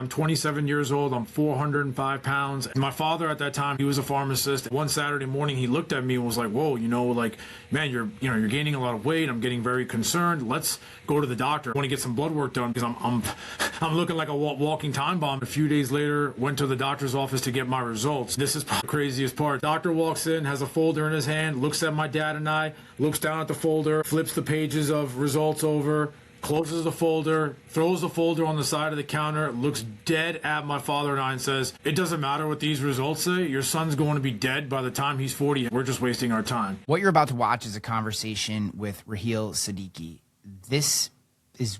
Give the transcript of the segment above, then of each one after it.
I'm 27 years old. I'm 405 pounds. My father at that time, he was a pharmacist. One Saturday morning, he looked at me and was like, "Whoa, like, man, you're gaining a lot of weight. I'm getting very concerned. Let's go to the doctor. I want to get some blood work done because I'm looking like a walking time bomb." A few days later, went to the doctor's office to get my results. This is the craziest part. Doctor walks in, has a folder in his hand, looks at my dad and I, looks down at the folder, flips the pages of results over, closes the folder, throws the folder on the side of the counter, looks dead at my father and I and says, "It doesn't matter what these results say. Your son's going to be dead by the time he's 40. We're just wasting our time." What you're about to watch is a conversation with Raheel Siddiqui. This is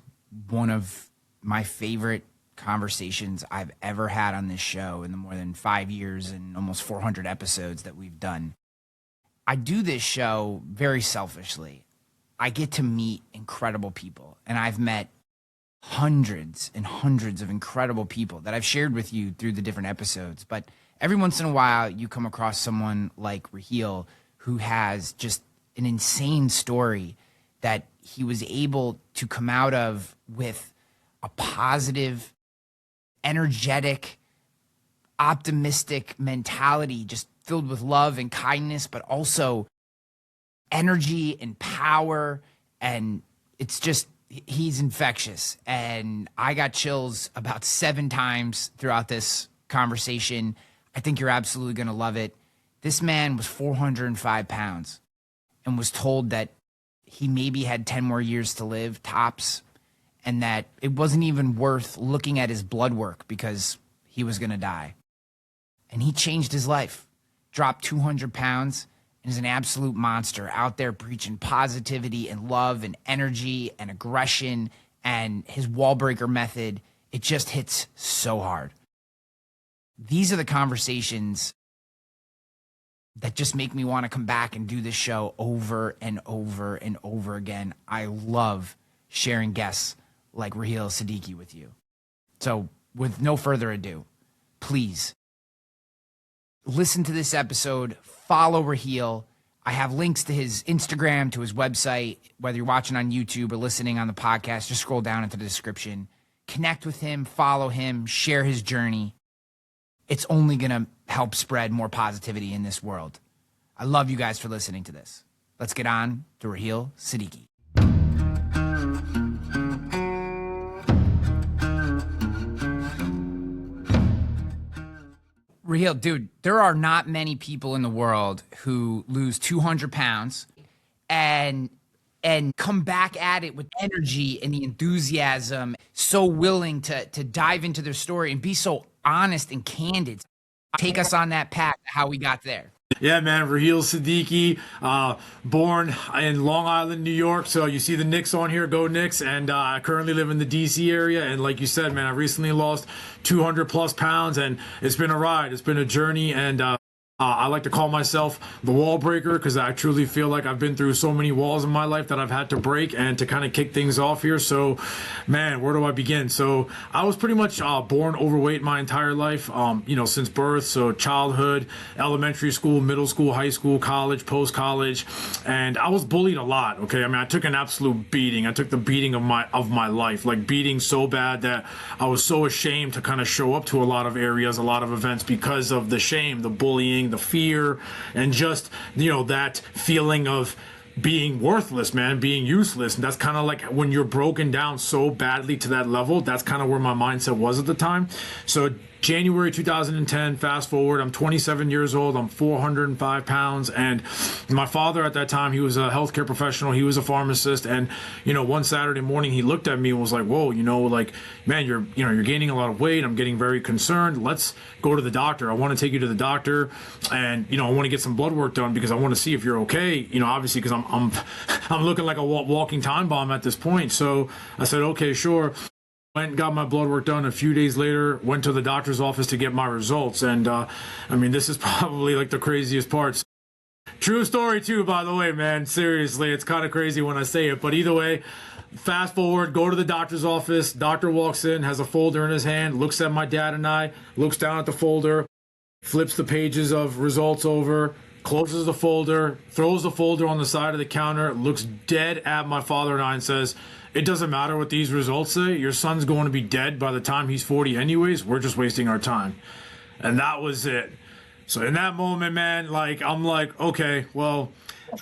one of my favorite conversations I've ever had on this show in the more than 5 years and almost 400 episodes that we've done. I do this show very selfishly. I get to meet incredible people, and I've met hundreds and hundreds of incredible people that I've shared with you through the different episodes. But every once in a while, you come across someone like Raheel who has just an insane story that he was able to come out of with a positive, energetic, optimistic mentality, just filled with love and kindness, but also energy and power. And it's just, he's infectious. And I got chills about 7 times throughout this conversation. I think you're absolutely going to love it. This man was 405 pounds and was told that he maybe had 10 more years to live, tops, and that it wasn't even worth looking at his blood work because he was going to die. And he changed his life, dropped 200 pounds, and is an absolute monster out there preaching positivity and love and energy and aggression. And his Wallbreaker Method, it just hits so hard. These are the conversations that just make me want to come back and do this show over and over and over again. I love sharing guests like Raheel Siddiqui with you. So with no further ado, please listen to this episode, follow Raheel. I have links to his Instagram, to his website, whether you're watching on YouTube or listening on the podcast, just scroll down into the description. Connect with him, follow him, share his journey. It's only going to help spread more positivity in this world. I love you guys for listening to this. Let's get on to Raheel Siddiqui. Raheel, dude, there are not many people in the world who lose 200 pounds and come back at it with energy and the enthusiasm, so willing to dive into their story and be so honest and candid. Take us on that path, how we got there. Yeah, man, Raheel Siddiqui, born in Long Island, New York. So you see the Knicks on here, go Knicks. And I currently live in the DC area. And like you said, man, I recently lost 200 plus pounds, and it's been a ride. It's been a journey. And I like to call myself the Wallbreaker because I truly feel like I've been through so many walls in my life that I've had to break. And to kind of kick things off here, so man, where do I begin? So I was pretty much born overweight my entire life, since birth. So childhood, elementary school, middle school, high school, college, post-college, and I was bullied a lot. Okay, I mean, I took an absolute beating. I took the beating of my life, like beating so bad that I was so ashamed to kind of show up to a lot of areas, a lot of events because of the shame, the bullying, the fear, and just, that feeling of being worthless, man, being useless. And that's kind of like when you're broken down so badly to that level, that's kind of where my mindset was at the time. So January 2010, fast forward, I'm 27 years old, I'm 405 pounds, and my father at that time, he was a healthcare professional, he was a pharmacist, and, one Saturday morning, he looked at me and was like, "Whoa, like, man, you're gaining a lot of weight, I'm getting very concerned, let's go to the doctor, I want to take you to the doctor, and, I want to get some blood work done because I want to see if you're okay, obviously, because I'm looking like a walking time bomb at this point." So I said, "Okay, sure." Went and got my blood work done. A few days later, went to the doctor's office to get my results. And this is probably like the craziest parts. True story too, by the way, man. Seriously, it's kind of crazy when I say it. But either way, fast forward, go to the doctor's office. Doctor walks in, has a folder in his hand, looks at my dad and I, looks down at the folder, flips the pages of results over, closes the folder, throws the folder on the side of the counter, looks dead at my father and I and says, it doesn't matter what these results say. Your son's going to be dead by the time he's 40 anyways. We're just wasting our time. And that was it. So in that moment, man, like, I'm like, okay, well,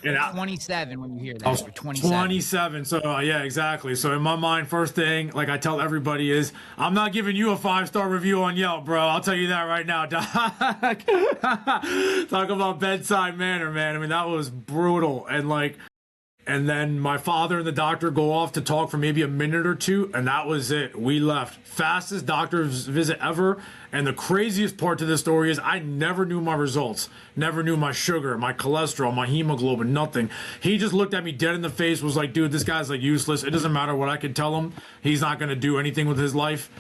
You're 27 when you hear that. I was You're 27. 27. So yeah, exactly. So in my mind, first thing, like I tell everybody is, I'm not giving you a 5-star review on Yelp, bro. I'll tell you that right now, Doc. Talk about bedside manner, man. I mean, that was brutal. And then my father and the doctor go off to talk for maybe a minute or two, and that was it. We left. Fastest doctor's visit ever. And the craziest part to this story is I never knew my results. Never knew my sugar, my cholesterol, my hemoglobin, nothing. He just looked at me dead in the face, was like, dude, this guy's like useless. It doesn't matter what I can tell him. He's not going to do anything with his life.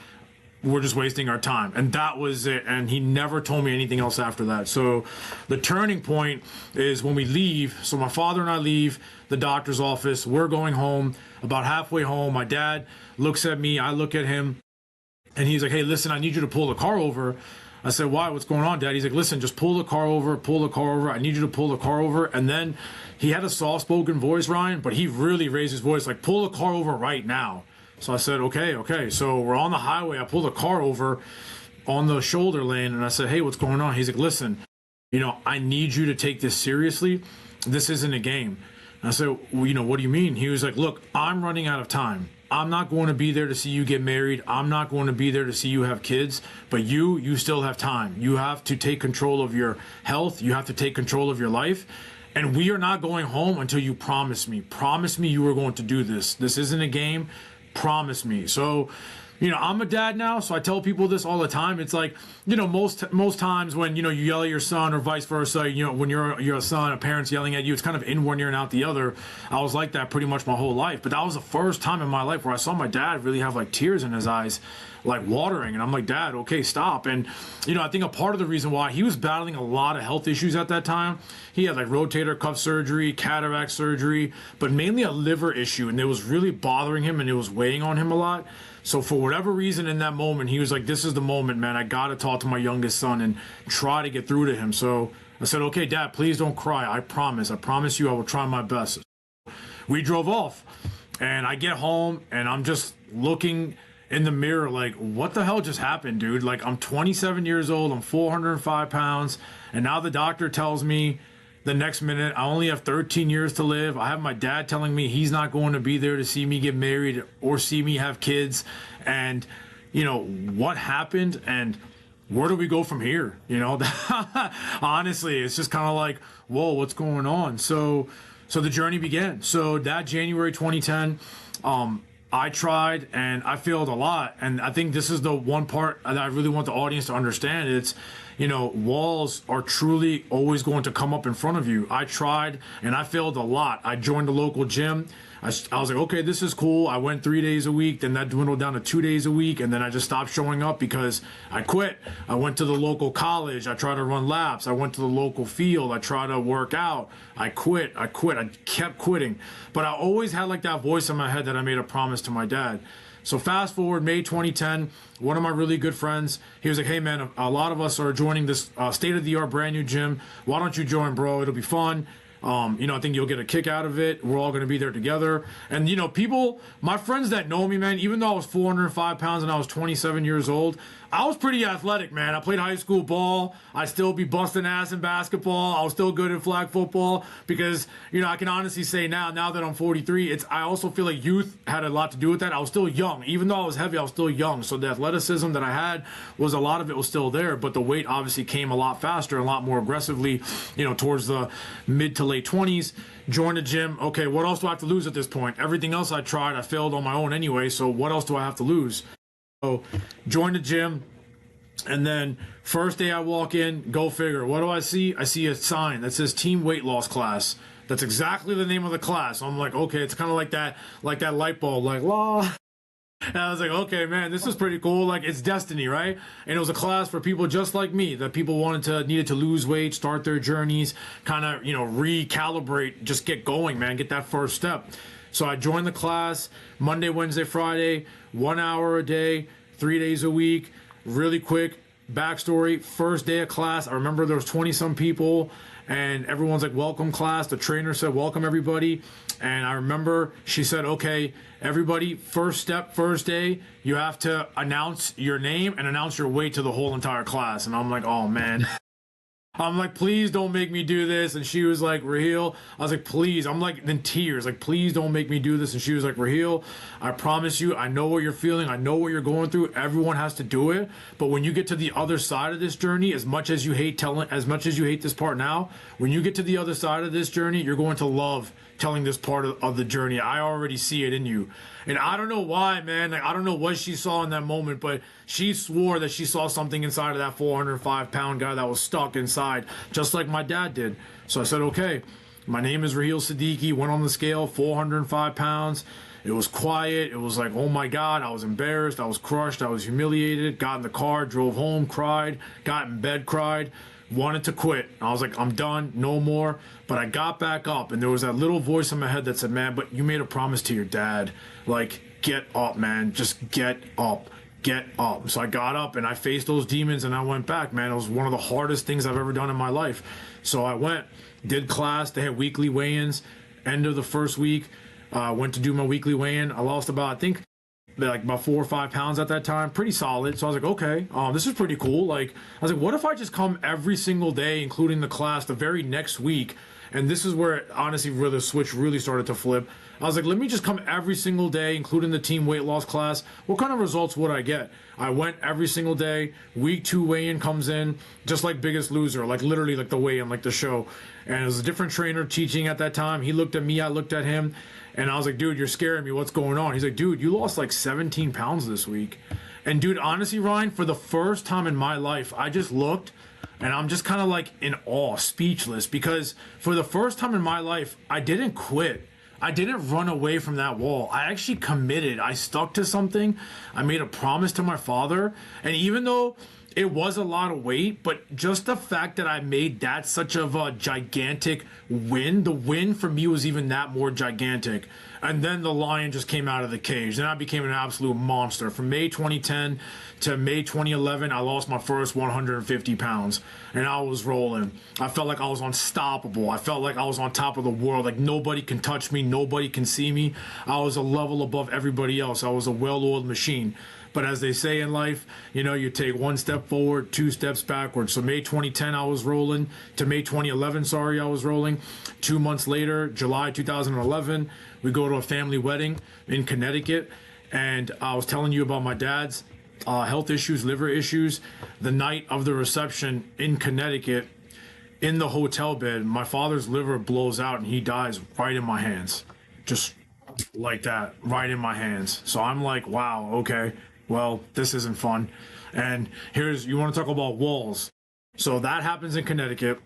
We're just wasting our time. And that was it. And he never told me anything else after that. So the turning point is when we leave. So my father and I leave the doctor's office. We're going home. About halfway home, my dad looks at me. I look at him. And he's like, hey, listen, I need you to pull the car over. I said, why? What's going on, Dad? He's like, listen, just pull the car over, pull the car over. I need you to pull the car over. And then he had a soft-spoken voice, Ryan, but he really raised his voice, like, pull the car over right now. So I said, okay. So we're on the highway. I pull the car over on the shoulder lane, and I said, hey, what's going on? He's like, listen, I need you to take this seriously. This isn't a game. And I said, well, what do you mean? He was like, look, I'm running out of time. I'm not going to be there to see you get married. I'm not going to be there to see you have kids. But you still have time. You have to take control of your health. You have to take control of your life. And we are not going home until you promise me. Promise me you are going to do this. This isn't a game. Promise me. So, I'm a dad now, so I tell people this all the time. It's like, most times when, you yell at your son or vice versa, when you're a son, a parent's yelling at you, it's kind of in one ear and out the other. I was like that pretty much my whole life. But that was the first time in my life where I saw my dad really have like tears in his eyes, like watering. And I'm like, Dad, okay, stop. And, I think a part of the reason why he was battling a lot of health issues at that time, he had like rotator cuff surgery, cataract surgery, but mainly a liver issue. And it was really bothering him and it was weighing on him a lot. So for whatever reason in that moment, he was like, this is the moment, man. I got to talk to my youngest son and try to get through to him. So I said, okay, Dad, please don't cry. I promise you I will try my best. We drove off and I get home and I'm just looking in the mirror like, what the hell just happened, dude? Like, I'm 27 years old. I'm 405 pounds. And now the doctor tells me the next minute I only have 13 years to live. I have my dad telling me he's not going to be there to see me get married or see me have kids. And, what happened and where do we go from here? Honestly, it's just kind of like, whoa, what's going on? So the journey began. So that January 2010, I tried and I failed a lot. And I think this is the one part that I really want the audience to understand. It's, walls are truly always going to come up in front of you. I tried and I failed a lot. I joined the local gym. I was like, okay, this is cool. I went 3 days a week. Then that dwindled down to 2 days a week. And then I just stopped showing up because I quit. I went to the local college. I tried to run laps. I went to the local field. I tried to work out. I quit. I kept quitting. But I always had like that voice in my head that I made a promise to my dad. So fast forward May 2010, one of my really good friends, he was like, hey man, a lot of us are joining this state-of-the-art brand new gym. Why don't you join, bro? It'll be fun. I think you'll get a kick out of it. We're all going to be there together. And, people, my friends that know me, man, even though I was 405 pounds and I was 27 years old, I was pretty athletic, man. I played high school ball. I still be busting ass in basketball. I was still good at flag football because, I can honestly say now that I'm 43, I also feel like youth had a lot to do with that. I was still young. Even though I was heavy, I was still young. So the athleticism that I had was a lot of it was still there, but the weight obviously came a lot faster, a lot more aggressively, towards the mid to late 20s. Joined the gym. Okay, what else do I have to lose at this point? Everything else I tried, I failed on my own anyway. So what else do I have to lose? So join the gym, and then first day I walk in, go figure. What do I see? I see a sign that says Team Weight Loss Class. That's exactly the name of the class. I'm like, okay, it's kind of like that light bulb, like, la. And I was like, okay, man, this is pretty cool. Like, it's destiny, right? And it was a class for people just like me, that people needed to lose weight, start their journeys, kind of, recalibrate, just get going, man, get that first step. So I joined the class Monday, Wednesday, Friday, 1 hour a day, 3 days a week, really quick. backstory, first day of class, I remember there was 20 some people and everyone's like, welcome class. The trainer said, welcome everybody. And I remember she said, okay, everybody, first step, first day, you have to announce your name and announce your weight to the whole entire class. And I'm like, oh man. I'm like, please don't make me do this. And she was like, Raheel, I was like, please. I'm like in tears, like, please don't make me do this. And she was like, Raheel, I promise you, I know what you're feeling. I know what you're going through. Everyone has to do it. But when you get to the other side of this journey, as much as you hate this part now, when you get to the other side of this journey, you're going to love telling this part of the journey. I already see it in you. And I don't know why, man. Like, I don't know what she saw in that moment, but she swore that she saw something inside of that 405-pound guy that was stuck inside, just like my dad did. So I said, okay, my name is Raheel Siddiqui, went on the scale, 405 pounds. It was quiet. It was like, oh my God, I was embarrassed. I was crushed. I was humiliated. Got in the car, drove home, cried, got in bed, cried. Wanted to quit. I was like, I'm done, no more. But I got back up, and there was that little voice in my head that said, man, but you made a promise to your dad. Like, get up, man. Just get up. Get up. So I got up, and I faced those demons, and I went back, man. It was one of the hardest things I've ever done in my life. So I went, did class. They had weekly weigh-ins. End of the first week, went to do my weekly weigh-in. I lost about, I think, like about 4 or 5 pounds at that time, pretty solid. So I was like, okay, this is pretty cool. Like, I was like, what if I just come every single day, including the class, the very next week? And this is where honestly, where the switch really started to flip. I was like, let me just come every single day, including the team weight loss class. What kind of results would I get? I went every single day. Week 2 weigh-in comes in, just like Biggest Loser, like literally like the weigh-in, like the show. And it was a different trainer teaching at that time. He looked at me, I looked at him. And I was like, dude, you're scaring me. What's going on? He's like, dude, you lost like 17 pounds this week. And dude, honestly, Ryan, for the first time in my life, I just looked and I'm just kind of like in awe, speechless, because for the first time in my life, I didn't quit. I didn't run away from that wall. I actually committed. I stuck to something. I made a promise to my father. And even though it was a lot of weight, but just the fact that I made that such of a gigantic win, the win for me was even that more gigantic. And then the lion just came out of the cage. Then I became an absolute monster. From May 2010 to May 2011, I lost my first 150 pounds. And I was rolling. I felt like I was unstoppable. I felt like I was on top of the world. Like nobody can touch me. Nobody can see me. I was a level above everybody else. I was a well-oiled machine. But as they say in life, you know, you take 1 step forward, 2 steps backwards. So May 2010, I was rolling. To May 2011, I was rolling. 2 months later, July 2011, we go to a family wedding in Connecticut. And I was telling you about my dad's health issues, liver issues. The night of the reception in Connecticut, in the hotel bed, my father's liver blows out and he dies right in my hands. Just like that, right in my hands. So I'm like, wow, okay. Well, this isn't fun. And you want to talk about walls. So that happens in Connecticut.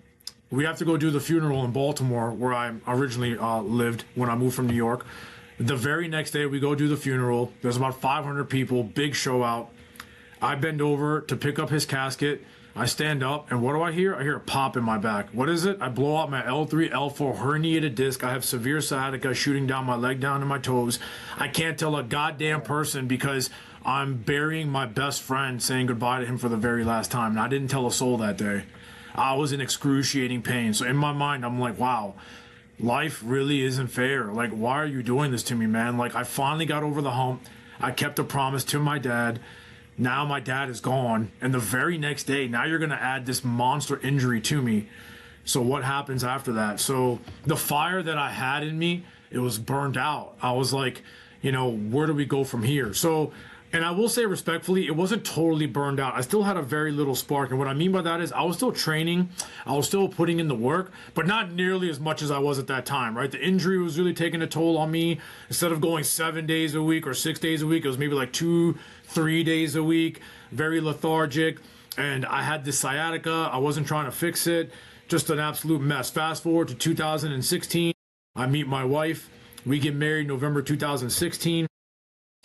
We have to go do the funeral in Baltimore, where I originally lived when I moved from New York. The very next day, we go do the funeral. There's about 500 people, big show out. I bend over to pick up his casket. I stand up, and what do I hear? I hear a pop in my back. What is it? I blow out my L3, L4 herniated disc. I have severe sciatica shooting down my leg, down to my toes. I can't tell a goddamn person because I'm burying my best friend, saying goodbye to him for the very last time. And I didn't tell a soul that day. I was in excruciating pain. So in my mind, I'm like, wow, life really isn't fair. Like, why are you doing this to me, man? Like, I finally got over the hump. I kept a promise to my dad. Now my dad is gone. And the very next day, now you're going to add this monster injury to me. So what happens after that? So the fire that I had in me, it was burned out. I was like, you know, where do we go from here? So, and I will say respectfully, it wasn't totally burned out. I still had a very little spark. And what I mean by that is I was still training. I was still putting in the work, but not nearly as much as I was at that time, right? The injury was really taking a toll on me. Instead of going 7 days a week or 6 days a week, it was maybe like 2-3 days a week, very lethargic. And I had this sciatica. I wasn't trying to fix it. Just an absolute mess. Fast forward to 2016. I meet my wife. We get married November 2016.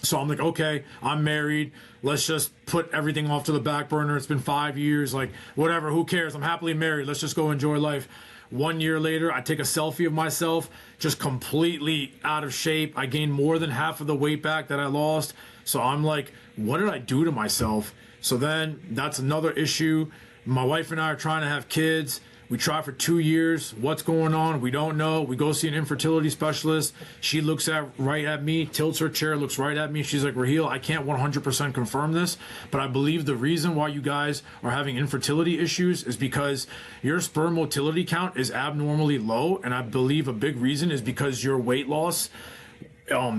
So I'm like, okay, I'm married. Let's just put everything off to the back burner. It's been 5 years. Like, whatever, who cares? I'm happily married. Let's just go enjoy life. 1 year later, I take a selfie of myself, just completely out of shape. I gained more than half of the weight back that I lost. So I'm like, what did I do to myself? So then that's another issue. My wife and I are trying to have kids. We try for 2 years. What's going on? We don't know. We go see an infertility specialist. She looks right at me, tilts her chair, looks right at me. She's like, Raheel, I can't 100% confirm this, but I believe the reason why you guys are having infertility issues is because your sperm motility count is abnormally low. And I believe a big reason is because your weight loss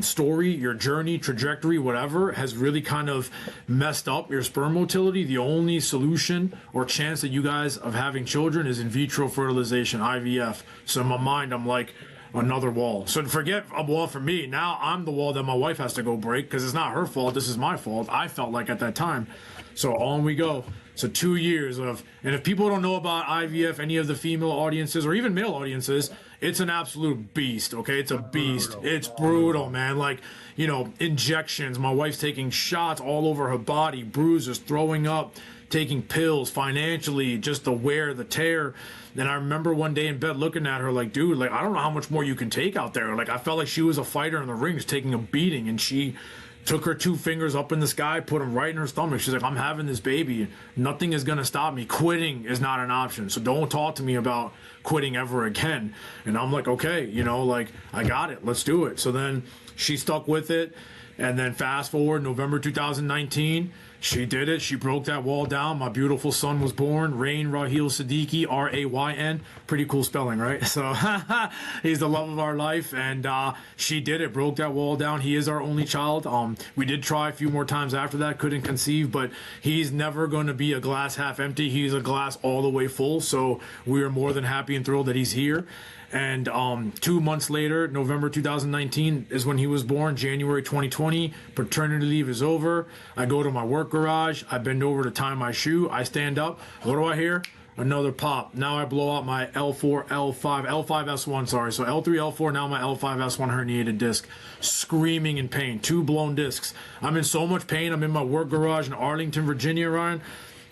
story, your journey, trajectory, whatever, has really kind of messed up your sperm motility. The only solution or chance that you guys of having children is in vitro fertilization, IVF. So in my mind, I'm like, another wall. So forget a wall for me. Now I'm the wall that my wife has to go break because it's not her fault. This is my fault. I felt like at that time. So on we go. So 2 years of, and if people don't know about IVF, any of the female audiences or even male audiences, it's an absolute beast, okay? It's a beast. It's brutal, man. Like, you know, injections. My wife's taking shots all over her body, bruises, throwing up, taking pills, financially, just the wear, the tear. And I remember one day in bed looking at her like, dude, like, I don't know how much more you can take out there. Like, I felt like she was a fighter in the ring, just taking a beating, and she took her 2 fingers up in the sky, put them right in her stomach. She's like, I'm having this baby. Nothing is going to stop me. Quitting is not an option. So don't talk to me about quitting ever again. And I'm like, okay, you know, like, I got it. Let's do it. So then she stuck with it. And then fast forward November 2019, she did it. She broke that wall down. My beautiful son was born. Raheel Siddiqui, Rayn. Pretty cool spelling, right? So he's the love of our life. And she did it, broke that wall down. He is our only child. We did try a few more times after that, couldn't conceive, but he's never going to be a glass half empty. He's a glass all the way full. So we are more than happy and thrilled that he's here. And 2 months later, November 2019 is when he was born, January 2020. Paternity leave is over. I go to my work garage. I bend over to tie my shoe. I stand up. What do I hear? Another pop. Now I blow out my L4, L5S1, sorry. So L3, L4, now my L5S1 herniated disc. Screaming in pain. 2 blown discs. I'm in so much pain. I'm in my work garage in Arlington, Virginia, Ryan.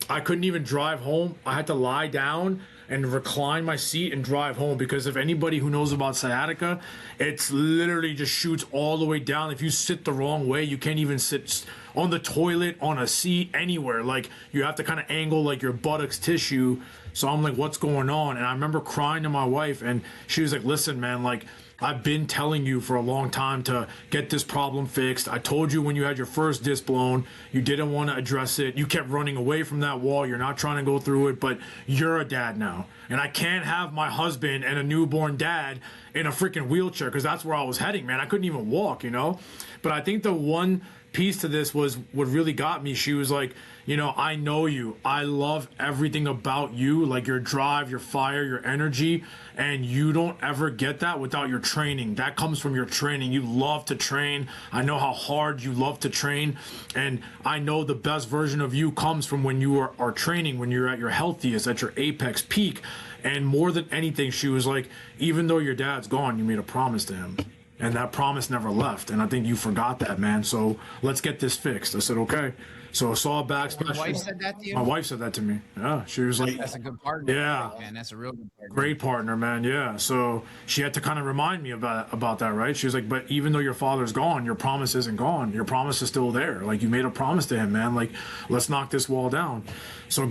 I couldn't even drive home. I had to lie down and recline my seat and drive home, because if anybody who knows about sciatica, it's literally just shoots all the way down. If you sit the wrong way, you can't even sit on the toilet, on a seat, anywhere. Like, you have to kind of angle like your buttocks tissue. So I'm like, what's going on? And I remember crying to my wife, and she was like, listen, man, like, I've been telling you for a long time to get this problem fixed. I told you when you had your first disc blown, you didn't want to address it. You kept running away from that wall. You're not trying to go through it, but you're a dad now. And I can't have my husband and a newborn dad in a freaking wheelchair, because that's where I was heading, man. I couldn't even walk, you know? But I think the one piece to this was what really got me. She was like, you know, I know you. I love everything about you, like your drive, your fire, your energy, and you don't ever get that without your training. That comes from your training. You love to train. I know how hard you love to train, and I know the best version of you comes from when you are training, when you're at your healthiest, at your apex peak. And more than anything, she was like, even though your dad's gone, you made a promise to him. And that promise never left. And I think you forgot that, man. So let's get this fixed. I said, okay. So I saw a back specialist. Your wife said that to you? My wife said that to me. Yeah. She was like, that's a good partner. Yeah. Man, that's a real good partner. Great partner, man. Yeah. So she had to kind of remind me about that, right? She was like, but even though your father's gone, your promise isn't gone. Your promise is still there. Like, you made a promise to him, man. Like, let's knock this wall down. So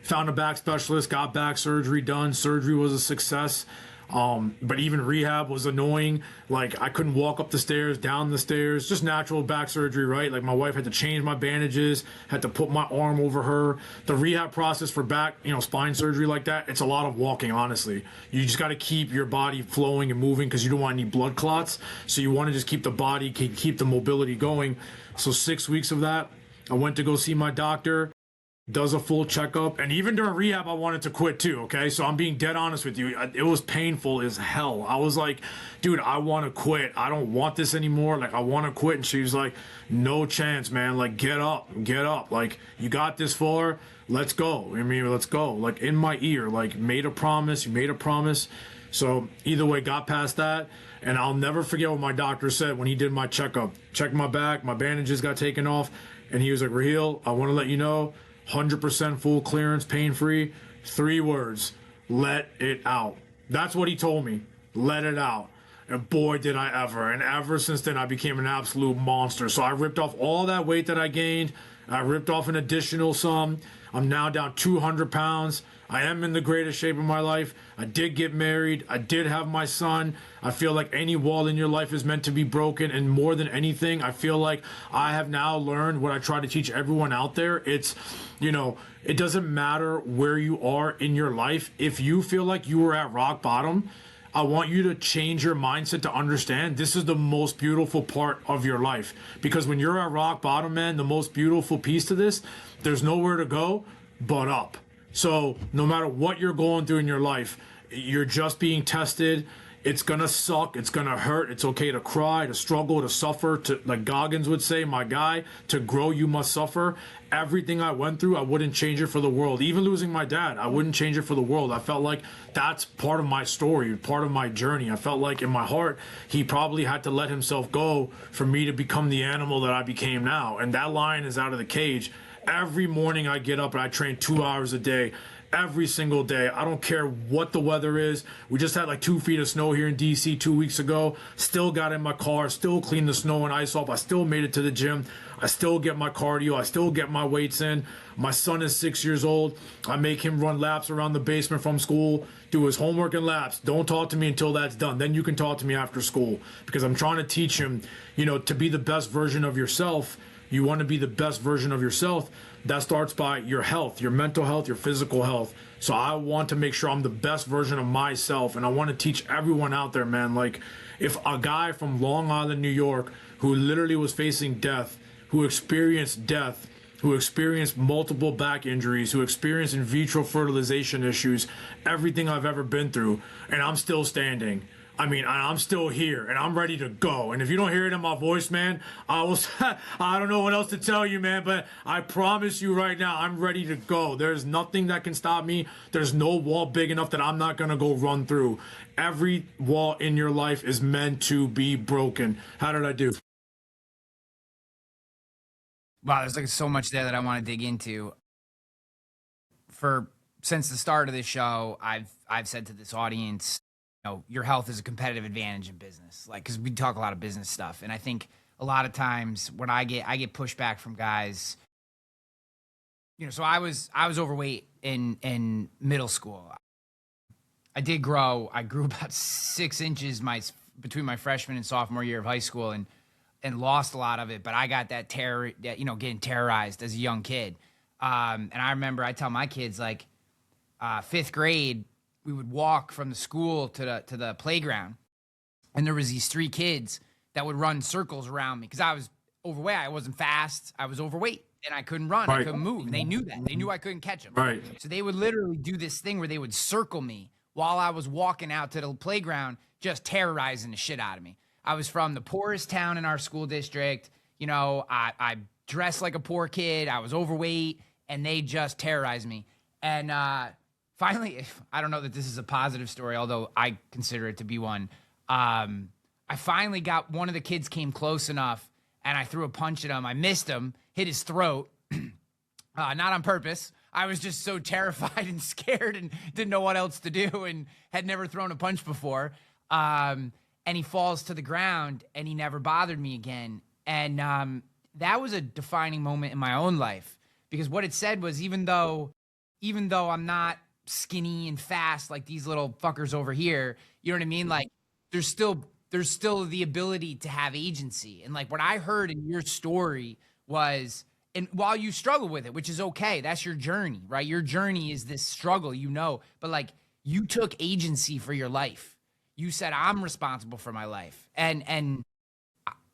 found a back specialist, got back surgery done. Surgery was a success. But even rehab was annoying. Like, I couldn't walk up the stairs, down the stairs, just natural back surgery, right? Like, my wife had to change my bandages, had to put my arm over her. The rehab process for back, spine surgery like that, it's a lot of walking, honestly. You just got to keep your body flowing and moving, because you don't want any blood clots. So you want to just keep the body, keep the mobility going. So 6 weeks of that, I went to go see my doctor. Does a full checkup, and even during rehab I wanted to quit too, okay? So I'm being dead honest with you. It was painful as hell. I was like, dude, I want to quit. I don't want this anymore. Like, I want to quit. And she was like, no chance, man. Like, get up. Like, you got this far. Let's go. Let's go. Like, in my ear, like, made a promise. You made a promise. So either way, got past that. And I'll never forget what my doctor said when he did my checkup. Checked my back, my bandages got taken off, and he was like, Raheel, I want to let you know, 100% full clearance, pain-free. 3 words: let it out. That's what he told me. Let it out. And boy, did I ever. And ever since then, I became an absolute monster. So I ripped off all that weight that I gained, I ripped off an additional some. I'm now down 200 pounds. I am in the greatest shape of my life. I did get married. I did have my son. I feel like any wall in your life is meant to be broken. And more than anything, I feel like I have now learned what I try to teach everyone out there. It's, it doesn't matter where you are in your life. If you feel like you were at rock bottom, I want you to change your mindset to understand this is the most beautiful part of your life. Because when you're at rock bottom, man, the most beautiful piece to this, there's nowhere to go but up. So no matter what you're going through in your life, you're just being tested. It's going to suck. It's going to hurt. It's okay to cry, to struggle, to suffer, to, like Goggins would say, my guy, to grow, you must suffer. Everything I went through, I wouldn't change it for the world. Even losing my dad, I wouldn't change it for the world. I felt like that's part of my story, part of my journey. I felt like in my heart, he probably had to let himself go for me to become the animal that I became now. And that lion is out of the cage. Every morning I get up and I train 2 hours a day. Every single day. I don't care what the weather is. We just had like 2 feet of snow here in DC 2 weeks ago. Still got in my car, still cleaned the snow and ice off. I still made it to the gym. I still get my cardio. I still get my weights in. My son is 6 years old. I make him run laps around the basement from school, do his homework and laps. Don't talk to me until that's done. Then you can talk to me after school, because I'm trying to teach him, to be the best version of yourself. You want to be the best version of yourself. That starts by your health, your mental health, your physical health. So I want to make sure I'm the best version of myself. And I want to teach everyone out there, man, like if a guy from Long Island, New York, who literally was facing death, who experienced multiple back injuries, who experienced in vitro fertilization issues, everything I've ever been through, and I'm still standing. I mean, I'm still here and I'm ready to go. And if you don't hear it in my voice, man, I don't know what else to tell you, man, but I promise you right now, I'm ready to go. There's nothing that can stop me. There's no wall big enough that I'm not going to go run through. Every wall in your life is meant to be broken. How did I do? Wow, there's like so much there that I want to dig into. Since the start of this show, I've said to this audience, your health is a competitive advantage in business. Like, because we talk a lot of business stuff. And I think a lot of times when I get pushback from guys, so I was overweight in middle school. I did grow. I grew about 6 inches between my freshman and sophomore year of high school and lost a lot of it. But I got that getting terrorized as a young kid. And I remember I tell my kids, like, 5th grade, we would walk from the school to the playground, and there was these 3 kids that would run circles around me because I was overweight. I wasn't fast. I was overweight, and I couldn't run. Right. I couldn't move. And they knew that. They knew I couldn't catch them. Right. So they would literally do this thing where they would circle me while I was walking out to the playground, just terrorizing the shit out of me. I was from the poorest town in our school district. I dressed like a poor kid. I was overweight, and they just terrorized me. And finally, I don't know that this is a positive story, although I consider it to be one. I finally got one of the kids came close enough, and I threw a punch at him. I missed him, hit his throat, not on purpose. I was just so terrified and scared and didn't know what else to do and had never thrown a punch before. And he falls to the ground, and he never bothered me again. And that was a defining moment in my own life, because what it said was even though I'm not skinny and fast like these little fuckers over here, you know what I mean? Like there's still the ability to have agency. And like what I heard in your story was, and while you struggle with it, which is okay, that's your journey, right? Your journey is this struggle, but like you took agency for your life. You said, I'm responsible for my life. And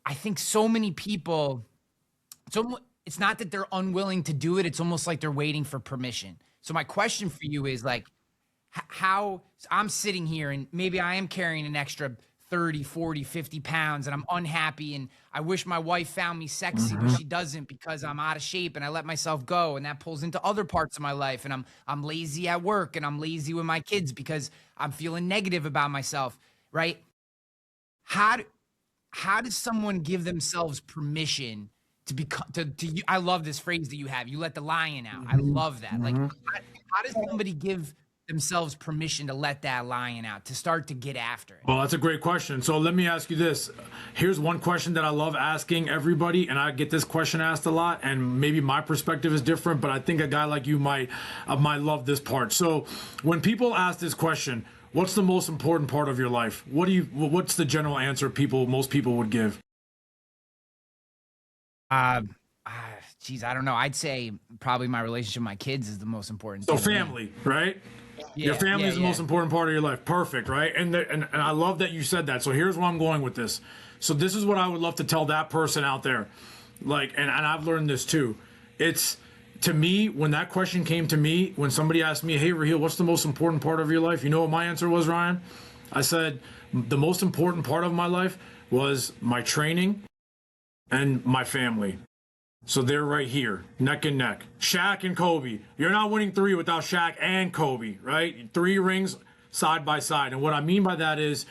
I think so many people, it's not that they're unwilling to do it. It's almost like they're waiting for permission. So my question for you is like, how I'm sitting here and maybe I am carrying an extra 30, 40, 50 pounds and I'm unhappy and I wish my wife found me sexy, but she doesn't because I'm out of shape and I let myself go, and that pulls into other parts of my life, and I'm lazy at work and I'm lazy with my kids because I'm feeling negative about myself, right? How does someone give themselves permission to become, I love this phrase that you have, you let the lion out. I love that. Like, how does somebody give themselves permission to let that lion out, to start to get after it? Well, that's a great question. So let me ask you this. Here's one question that I love asking everybody, and I get this question asked a lot, and maybe my perspective is different, but I think a guy like you might love this part. So when people ask this question, what's the most important part of your life? What's the general answer most people would give? Geez, I don't know. I'd say probably my relationship with my kids is the most important. So family, right? Yeah, your family is the yeah. most important part of your life. Perfect, right? And I love that you said that. So here's where I'm going with this. So this is what I would love to tell that person out there. Like, and I've learned this too. It's, to me, when that question came to me, when somebody asked me, hey, Raheel, what's the most important part of your life? You know what my answer was, Ryan? I said, the most important part of my life was my training and my family. So they're right here, neck and neck. Shaq and Kobe. You're not winning 3 without Shaq and Kobe, right? 3 rings side by side. And what I mean by that is,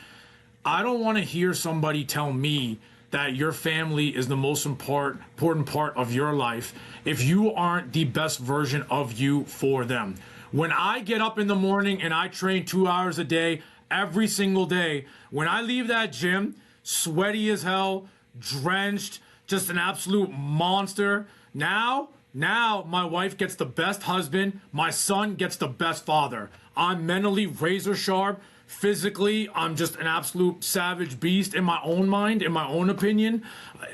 I don't want to hear somebody tell me that your family is the most important part of your life if you aren't the best version of you for them. When I get up in the morning and I train 2 hours a day, every single day, when I leave that gym, sweaty as hell, drenched, just an absolute monster. Now my wife gets the best husband. My son gets the best father. I'm mentally razor sharp. Physically, I'm just an absolute savage beast in my own mind, in my own opinion.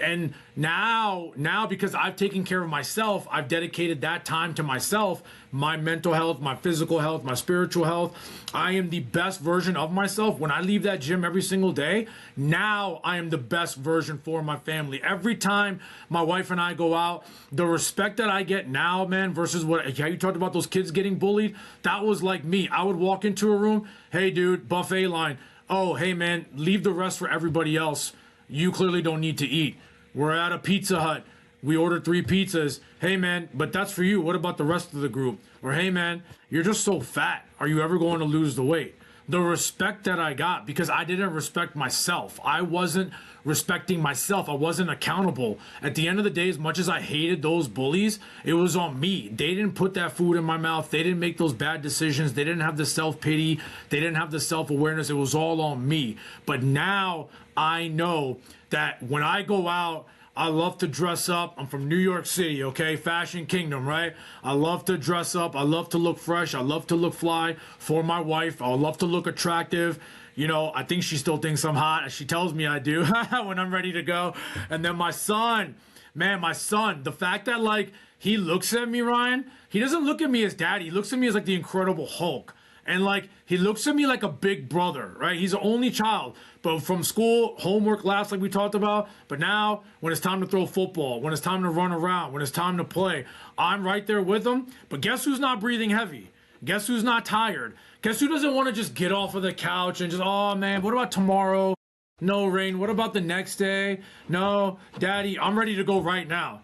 And now because I've taken care of myself, I've dedicated that time to myself, my mental health, my physical health, my spiritual health. I am the best version of myself. When I leave that gym every single day, now I am the best version for my family. Every time my wife and I go out, the respect that I get now, man, versus how you talked about those kids getting bullied, that was like me. I would walk into a room, hey dude, buffet line. Oh, hey man, leave the rest for everybody else. You clearly don't need to eat. We're at a Pizza Hut. We ordered 3 pizzas. Hey man, but that's for you. What about the rest of the group? Or hey man, you're just so fat. Are you ever going to lose the weight? The respect that I got, because I didn't respect myself. I wasn't respecting myself. I wasn't accountable. At the end of the day, as much as I hated those bullies, it was on me. They didn't put that food in my mouth. They didn't make those bad decisions. They didn't have the self-pity. They didn't have the self-awareness. It was all on me. But now I know that when I go out, I love to dress up. I'm from New York City, okay? Fashion Kingdom, right? I love to dress up. I love to look fresh. I love to look fly for my wife. I love to look attractive. You know, I think she still thinks I'm hot. She tells me I do when I'm ready to go. And then my son, man, the fact that, like, he looks at me, Ryan, he doesn't look at me as daddy. He looks at me as, like, the Incredible Hulk. And, like, he looks at me like a big brother, right? He's the only child. But from school, homework last, like we talked about. But now, when it's time to throw football, when it's time to run around, when it's time to play, I'm right there with him. But guess who's not breathing heavy? Guess who's not tired? Guess who doesn't want to just get off of the couch and just, oh, man, what about tomorrow? No, Rain, what about the next day? No, Daddy, I'm ready to go right now.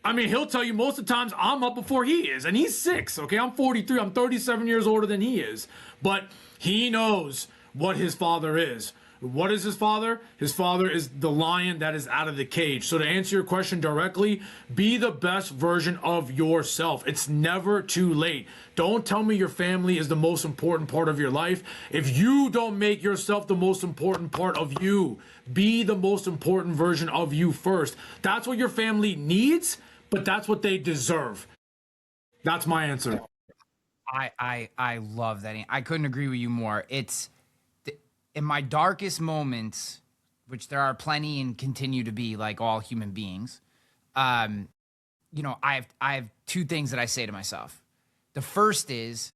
I mean, he'll tell you most of the times I'm up before he is, and he's 6, okay? I'm 43. I'm 37 years older than he is. But he knows what his father is. What is his father? His father is the lion that is out of the cage. So to answer your question directly, be the best version of yourself. It's never too late. Don't tell me your family is the most important part of your life. If you don't make yourself the most important part of you, be the most important version of you first. That's what your family needs, but that's what they deserve. That's my answer. I love that. I couldn't agree with you more. It's in my darkest moments, which there are plenty and continue to be, like all human beings. You know, I have 2 things that I say to myself. The first is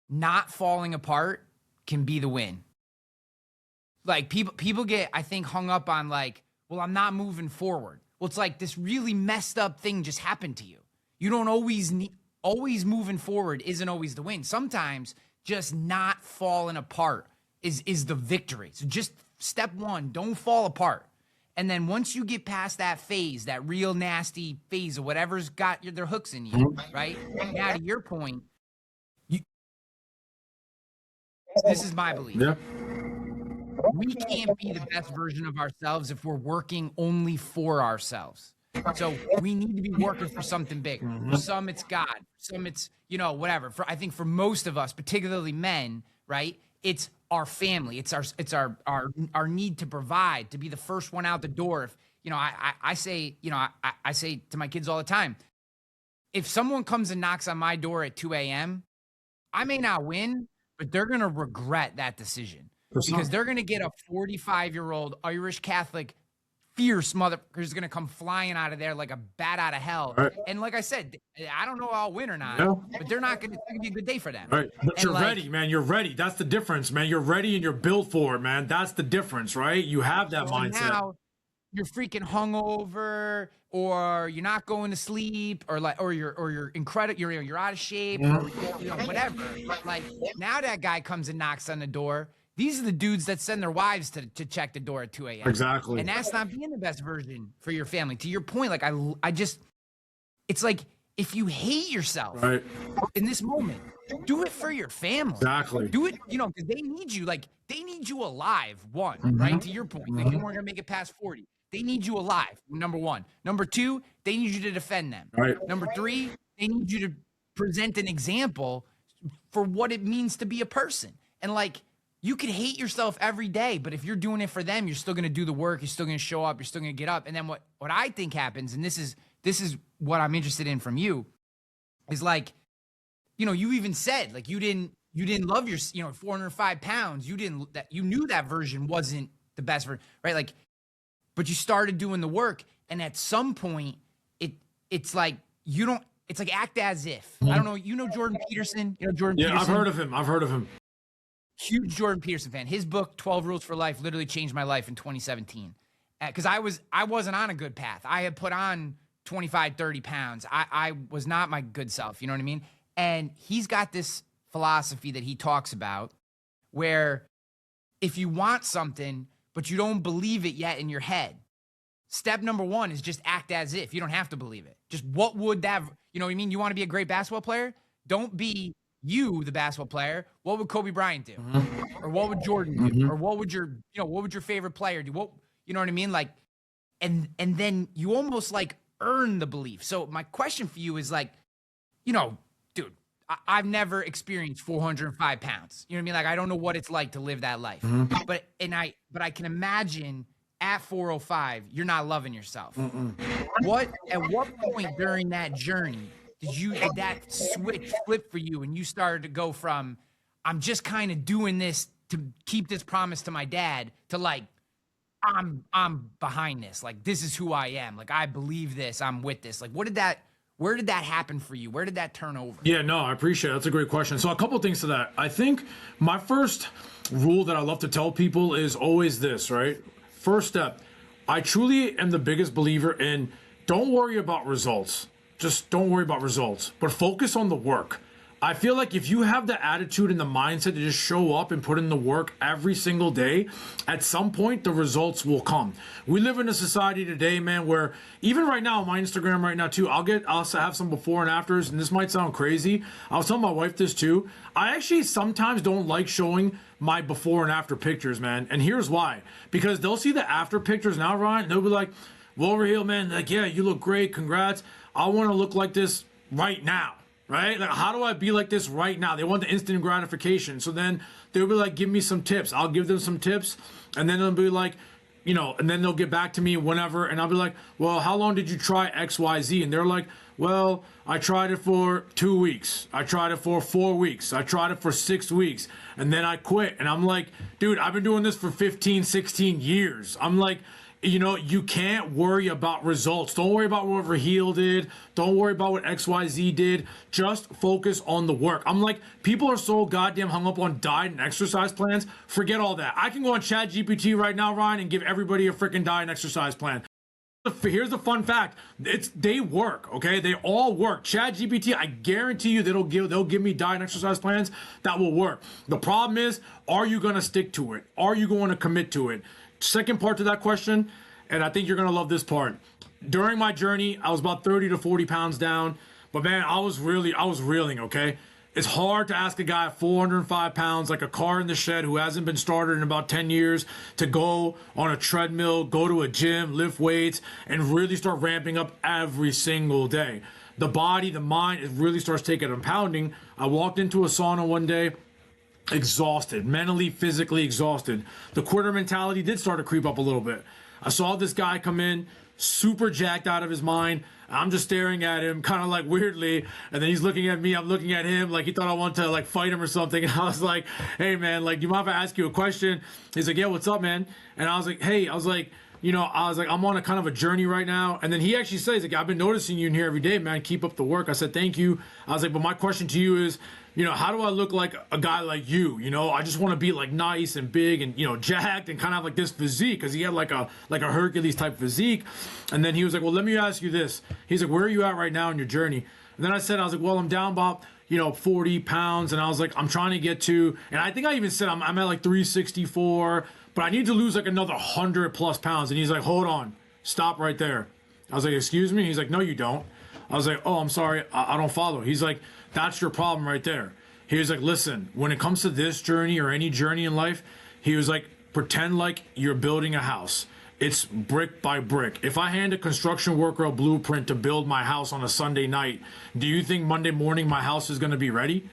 not falling apart can be the win. Like people get, I think, hung up on like, well, I'm not moving forward. Well, it's like this really messed up thing just happened to you. You don't always moving forward isn't always the win. Sometimes just not falling apart is the victory. So just step 1, don't fall apart. And then once you get past that phase, that real nasty phase of whatever's got their hooks in you, right? Now to your point, this is my belief. Yeah. We can't be the best version of ourselves if we're working only for ourselves. So we need to be working for something bigger. For some, it's God. For some, it's, whatever. I think for most of us, particularly men, right? It's our family. It's our need to provide, to be the first one out the door. If, I say to my kids all the time, if someone comes and knocks on my door at 2 a.m., I may not win, but they're going to regret that decision because they're going to get a 45-year-old Irish Catholic fierce mother who's going to come flying out of there like a bat out of hell. Right. And like I said, I don't know if I'll win or not, but they're not going to, it's going to be a good day for them. Right. But you're like, ready, man. You're ready. That's the difference, man. You're ready and you're built for it, man. That's the difference, right? You have that mindset. Now you're freaking hungover, or you're not going to sleep, or you're incredible, you're out of shape, or whatever. Like now that guy comes and knocks on the door. These are the dudes that send their wives to check the door at 2 a.m. Exactly. And that's not being the best version for your family. To your point, like I just, it's like if you hate yourself in this moment, do it for your family. Exactly. Do it, because they need you. Like they need you alive. One, right? To your point, like you weren't gonna make it past 40. They need you alive. Number one. Number two, they need you to defend them. Right. Number three, they need you to present an example for what it means to be a person. And like, you could hate yourself every day, but if you're doing it for them, you're still going to do the work. You're still going to show up. You're still going to get up. And then what I think happens, and this is what I'm interested in from you, is like, you even said like you didn't love your 405 pounds. You knew that version wasn't the best version, right? Like, but you started doing the work, and at some point, it's like it's like act as if. I don't know. Jordan Peterson. Jordan. Yeah, Peterson? I've heard of him. Huge Jordan Peterson fan. His book 12 Rules for Life literally changed my life in 2017 because I wasn't on a good path. I had put on 25 30 pounds. I was not my good self, you know what I mean? And he's got this philosophy that he talks about where if you want something but you don't believe it yet in your head, step number one is just act as if. You don't have to believe it. Just what would that, you know what I mean? You want to be a great basketball player? Don't be you, the basketball player. What would Kobe Bryant do? Or what would Jordan do? Or what would your favorite player do? What, you know what I mean? Like, and then you almost like earn the belief. So my question for you is like, dude, I've never experienced 405 pounds. You know what I mean? Like, I don't know what it's like to live that life, but I can imagine at 405, you're not loving yourself. At what point during that journey did that switch flip for you and you started to go from, I'm just kind of doing this to keep this promise to my dad, to like, I'm behind this. Like, this is who I am. Like, I believe this. I'm with this. Like, where did that happen for you? Where did that turn over? Yeah, no, I appreciate it. That's a great question. So a couple of things to that. I think my first rule that I love to tell people is always this, right? First step, I truly am the biggest believer in don't worry about results. Just don't worry about results, but focus on the work. I feel like if you have the attitude and the mindset to just show up and put in the work every single day, at some point the results will come. We live in a society today, man, where even right now on my Instagram right now too, I'll have some before and afters, and this might sound crazy. I was telling my wife this too. I actually sometimes don't like showing my before and after pictures, man. And here's why. Because they'll see the after pictures now, Ryan, and they'll be like, well, Raheel, man, like, yeah, you look great. Congrats. I want to look like this right now, right? Like, how do I be like this right now? They want the instant gratification. So then they'll be like, give me some tips. I'll give them some tips. And then they'll be like, and then they'll get back to me whenever. And I'll be like, well, how long did you try X, Y, Z? And they're like, well, I tried it for 2 weeks. I tried it for 4 weeks. I tried it for 6 weeks. And then I quit. And I'm like, dude, I've been doing this for 15, 16 years. I'm like, you can't worry about results. Don't worry about what Raheel did. Don't worry about what XYZ did. Just focus on the work. I'm like, people are so goddamn hung up on diet and exercise plans. Forget all that. I can go on ChatGPT right now, Ryan, and give everybody a freaking diet and exercise plan. Here's the fun fact. They work, okay? They all work. ChatGPT, I guarantee you they'll give me diet and exercise plans that will work. The problem is, are you going to stick to it? Are you going to commit to it? Second part to that question, and I think you're going to love this part. During my journey, I was about 30 to 40 pounds down, but man, I was reeling, okay? it's hard to ask a guy at 405 pounds, like a car in the shed, who hasn't been started in about 10 years, to go on a treadmill, go to a gym, lift weights, and really start ramping up every single day. The body, the mind, it really starts taking a pounding. I walked into a sauna one day, exhausted, mentally, physically exhausted. The quitter mentality did start to creep up a little bit. I saw this guy come in, super jacked out of his mind. I'm just staring at him kind of like weirdly, and then he's looking at me, I'm looking at him like he thought I wanted to like fight him or something. And I was like, hey man, like, do you mind if I ask you a question? He's like, yeah, what's up, man? And I was like, hey, I'm on a kind of a journey right now. And then he actually says, like, I've been noticing you in here every day, man. Keep up the work. I said, thank you. I was like, but my question to you is, how do I look like a guy like you? I just want to be like nice and big and, jacked and kind of have like this physique, because he had like a Hercules type physique. And then he was like, well, let me ask you this. He's like, where are you at right now in your journey? And then I was like, well, I'm down about, 40 pounds. And I was like, I'm trying to get to, and I think I even said I'm at like 364, but I need to lose like another 100 plus pounds. And he's like, hold on, stop right there. I was like, excuse me? He's like, no, you don't. I was like, oh, I'm sorry, I don't follow. He's like, that's your problem right there. He was like, listen, when it comes to this journey or any journey in life, he was like, pretend like you're building a house. It's brick by brick. If I hand a construction worker a blueprint to build my house on a Sunday night, do you think Monday morning my house is going to be ready?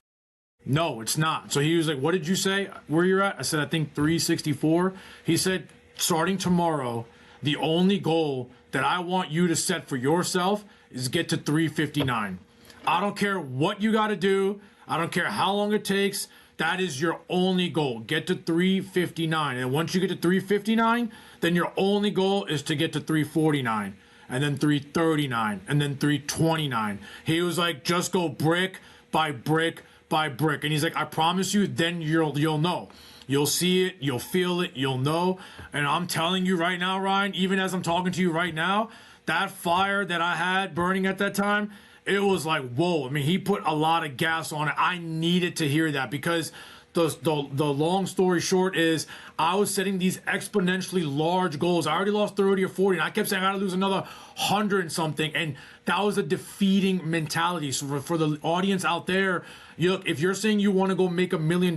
No, it's not. So he was like, what did you say where you're at? I said, I think 364. He said, starting tomorrow, the only goal that I want you to set for yourself is get to 359. I don't care what you got to do. I don't care how long it takes. That is your only goal. Get to 359. And once you get to 359, then your only goal is to get to 349. And then 339. And then 329. He was like, just go brick by brick by brick. And he's like, I promise you, then you'll know. You'll see it, you'll feel it, you'll know. And I'm telling you right now, Ryan, even as I'm talking to you right now, that fire that I had burning at that time, it was like, whoa. I mean, he put a lot of gas on it. I needed to hear that, because the long story short is I was setting these exponentially large goals. I already lost 30 or 40, and I kept saying I got to lose another 100 and something. And that was a defeating mentality. So for the audience out there, look, if you're saying you want to go make $1 million,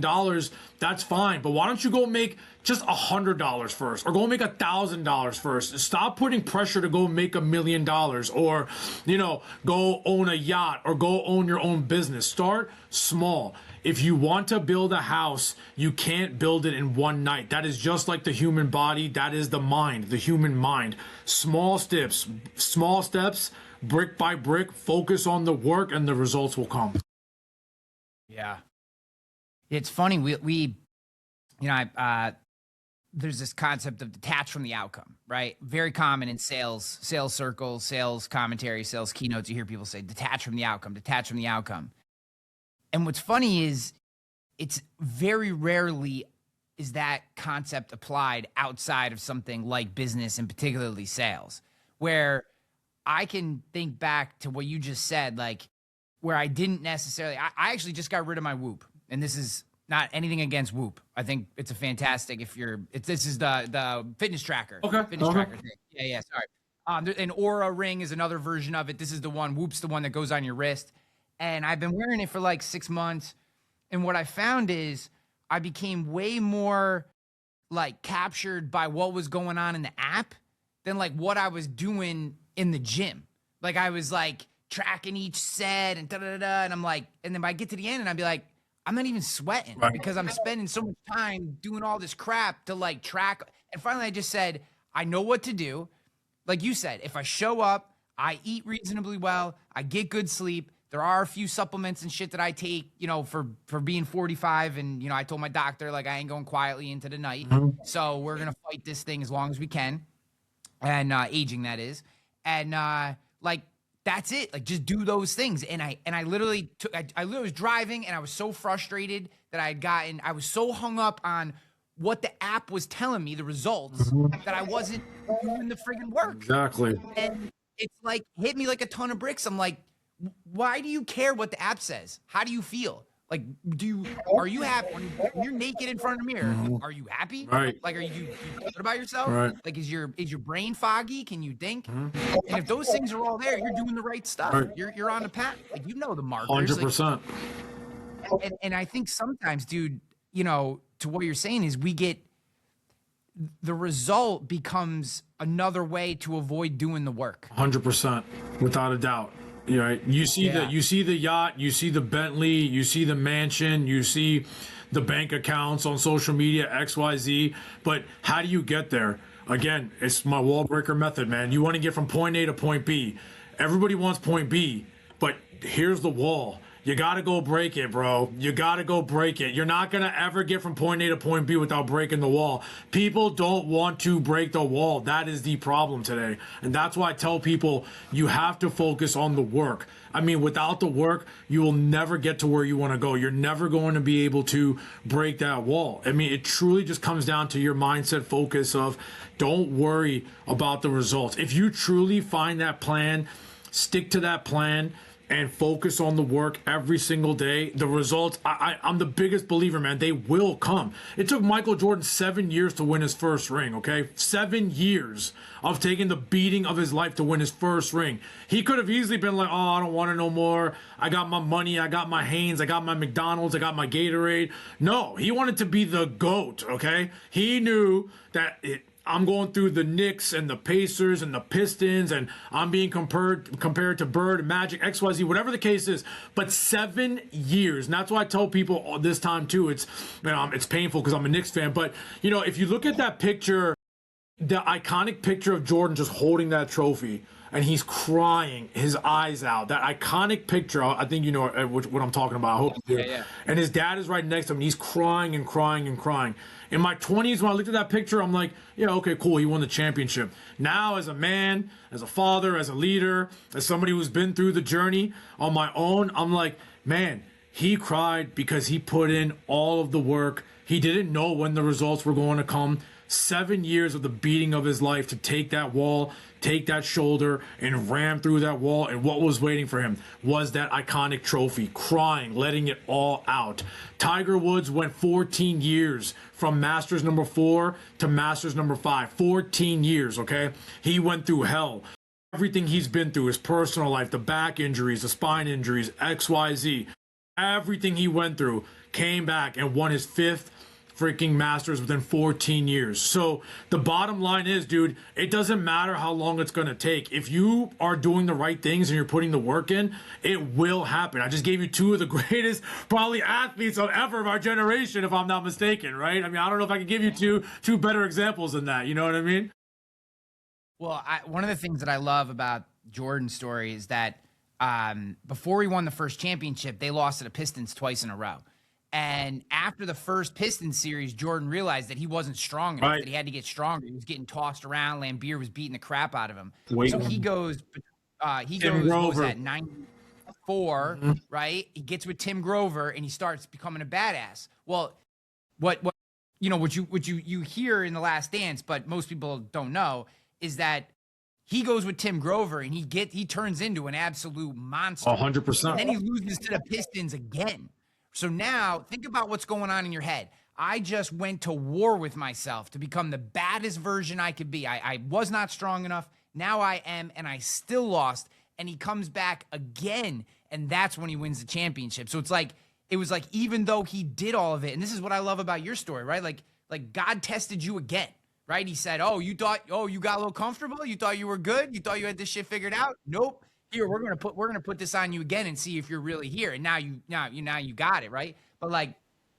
that's fine. But why don't you go make just $100 first, or go make $1,000 first? Stop putting pressure to go make $1 million, or, go own a yacht, or go own your own business. Start small. If you want to build a house, you can't build it in one night. That is just like the human body. That is the mind, the human mind. Small steps, brick by brick. Focus on the work, and the results will come. Yeah. It's funny. There's this concept of detach from the outcome, right? Very common in sales circles, sales commentary, sales keynotes. You hear people say, detach from the outcome, detach from the outcome. And what's funny is it's very rarely is that concept applied outside of something like business, and particularly sales, where I can think back to what you just said, like where I didn't necessarily, I actually just got rid of my Whoop. And this is not anything against Whoop. I think it's a fantastic, this is the fitness tracker. Okay. Fitness tracker thing. Yeah, sorry. An Aura ring is another version of it. This is the one, Whoop's the one that goes on your wrist. And I've been wearing it for like 6 months. And what I found is I became way more like captured by what was going on in the app than like what I was doing in the gym. Like I was like tracking each set and and I'm like, and then I get to the end and I'd be like, I'm not even sweating, right? Because I'm spending so much time doing all this crap to like track. And finally I just said, I know what to do. Like you said, if I show up, I eat reasonably well, I get good sleep. There are a few supplements and shit that I take, for being 45. And, I told my doctor, like, I ain't going quietly into the night. Mm-hmm. So we're going to fight this thing as long as we can. And aging, that is. And that's it. Like, just do those things. And I literally was driving, and I was so frustrated that I was so hung up on what the app was telling me, the results, mm-hmm. that I wasn't doing the friggin' work. Exactly. And it's like, hit me like a ton of bricks. I'm like, why do you care what the app says? How do you feel? Like, are you happy when you're naked in front of the mirror? Mm-hmm. Are you happy? Right. Like, are you good about yourself? Right. Like, is your brain foggy? Can you think? Mm-hmm. And if those things are all there, you're doing the right stuff. Right. You're on the path. Like, the markers. 100%. And I think sometimes, dude, you know, to what you're saying is we get the result becomes another way to avoid doing the work. 100%, without a doubt. You see Yeah. you see the yacht, you see the Bentley, you see the mansion, you see the bank accounts on social media, XYZ. But how do you get there? Again, it's my Wallbreaker method, man. You want to get from point A to point B. Everybody wants point B, but here's the wall. You gotta go break it, bro. You gotta go break it. You're not gonna ever get from point A to point B without breaking the wall. People don't want to break the wall. That is the problem today. And that's why I tell people you have to focus on the work. I mean, without the work, you will never get to where you want to go. You're never going to be able to break that wall. I mean, it truly just comes down to your mindset focus of don't worry about the results. If you truly find that plan, stick to that plan, and focus on the work every single day, the results, I'm the biggest believer, man. They will come. It took Michael Jordan 7 years to win his first ring, okay? 7 years of taking the beating of his life to win his first ring. He could have easily been like, oh, I don't want it no more. I got my money. I got my Hanes. I got my McDonald's. I got my Gatorade. No, he wanted to be the GOAT, okay? He knew that I'm going through the Knicks and the Pacers and the Pistons, and I'm being compared to Bird, Magic, XYZ, whatever the case is. But 7 years, and that's why I tell people this time too. It's painful because I'm a Knicks fan. But if you look at that picture, the iconic picture of Jordan just holding that trophy, and he's crying his eyes out. That iconic picture, I think you know what I'm talking about. I hope you do. Yeah. And his dad is right next to him, and he's crying and crying and crying. In my 20s, when I looked at that picture, I'm like, yeah, okay, cool. He won the championship. Now, as a man, as a father, as a leader, as somebody who's been through the journey on my own, I'm like, man, he cried because he put in all of the work. He didn't know when the results were going to come. 7 years of the beating of his life to take that wall, take that shoulder, and ram through that wall. And what was waiting for him was that iconic trophy, crying, letting it all out. Tiger Woods went 14 years from Masters number 4 to Masters number 5. 14 years, okay? He went through hell. Everything he's been through, his personal life, the back injuries, the spine injuries, XYZ, everything he went through, came back and won his 5th freaking Masters within 14 years. So the bottom line is, dude, it doesn't matter how long it's going to take. If you are doing the right things and you're putting the work in, it will happen. I just gave you 2 of the greatest probably athletes of ever of our generation, if I'm not mistaken, right? I mean, I don't know if I can give you two better examples than that. You know what I mean? Well, one of the things that I love about Jordan's story is that before he won the first championship, they lost to the Pistons twice in a row. And after the first Pistons series, Jordan realized that he wasn't strong enough, that he had to get stronger. He was getting tossed around. Lambeer was beating the crap out of him. So he goes, what was that, 94, right? He gets with Tim Grover and he starts becoming a badass. Well, what you hear in The Last Dance, but most people don't know, is that he goes with Tim Grover and he turns into an absolute monster. 100%. And then he loses to the Pistons again. So now think about what's going on in your head. I just went to war with myself to become the baddest version I could be. I was not strong enough. Now I am, and I still lost. And he comes back again, and that's when he wins the championship. So it was like even though he did all of it, and this is what I love about your story, right? Like God tested you again, right? He said, you got a little comfortable? You thought you were good? You thought you had this shit figured out? Nope. Here, we're gonna put this on you again and see if you're really here. And now you got it, right? But like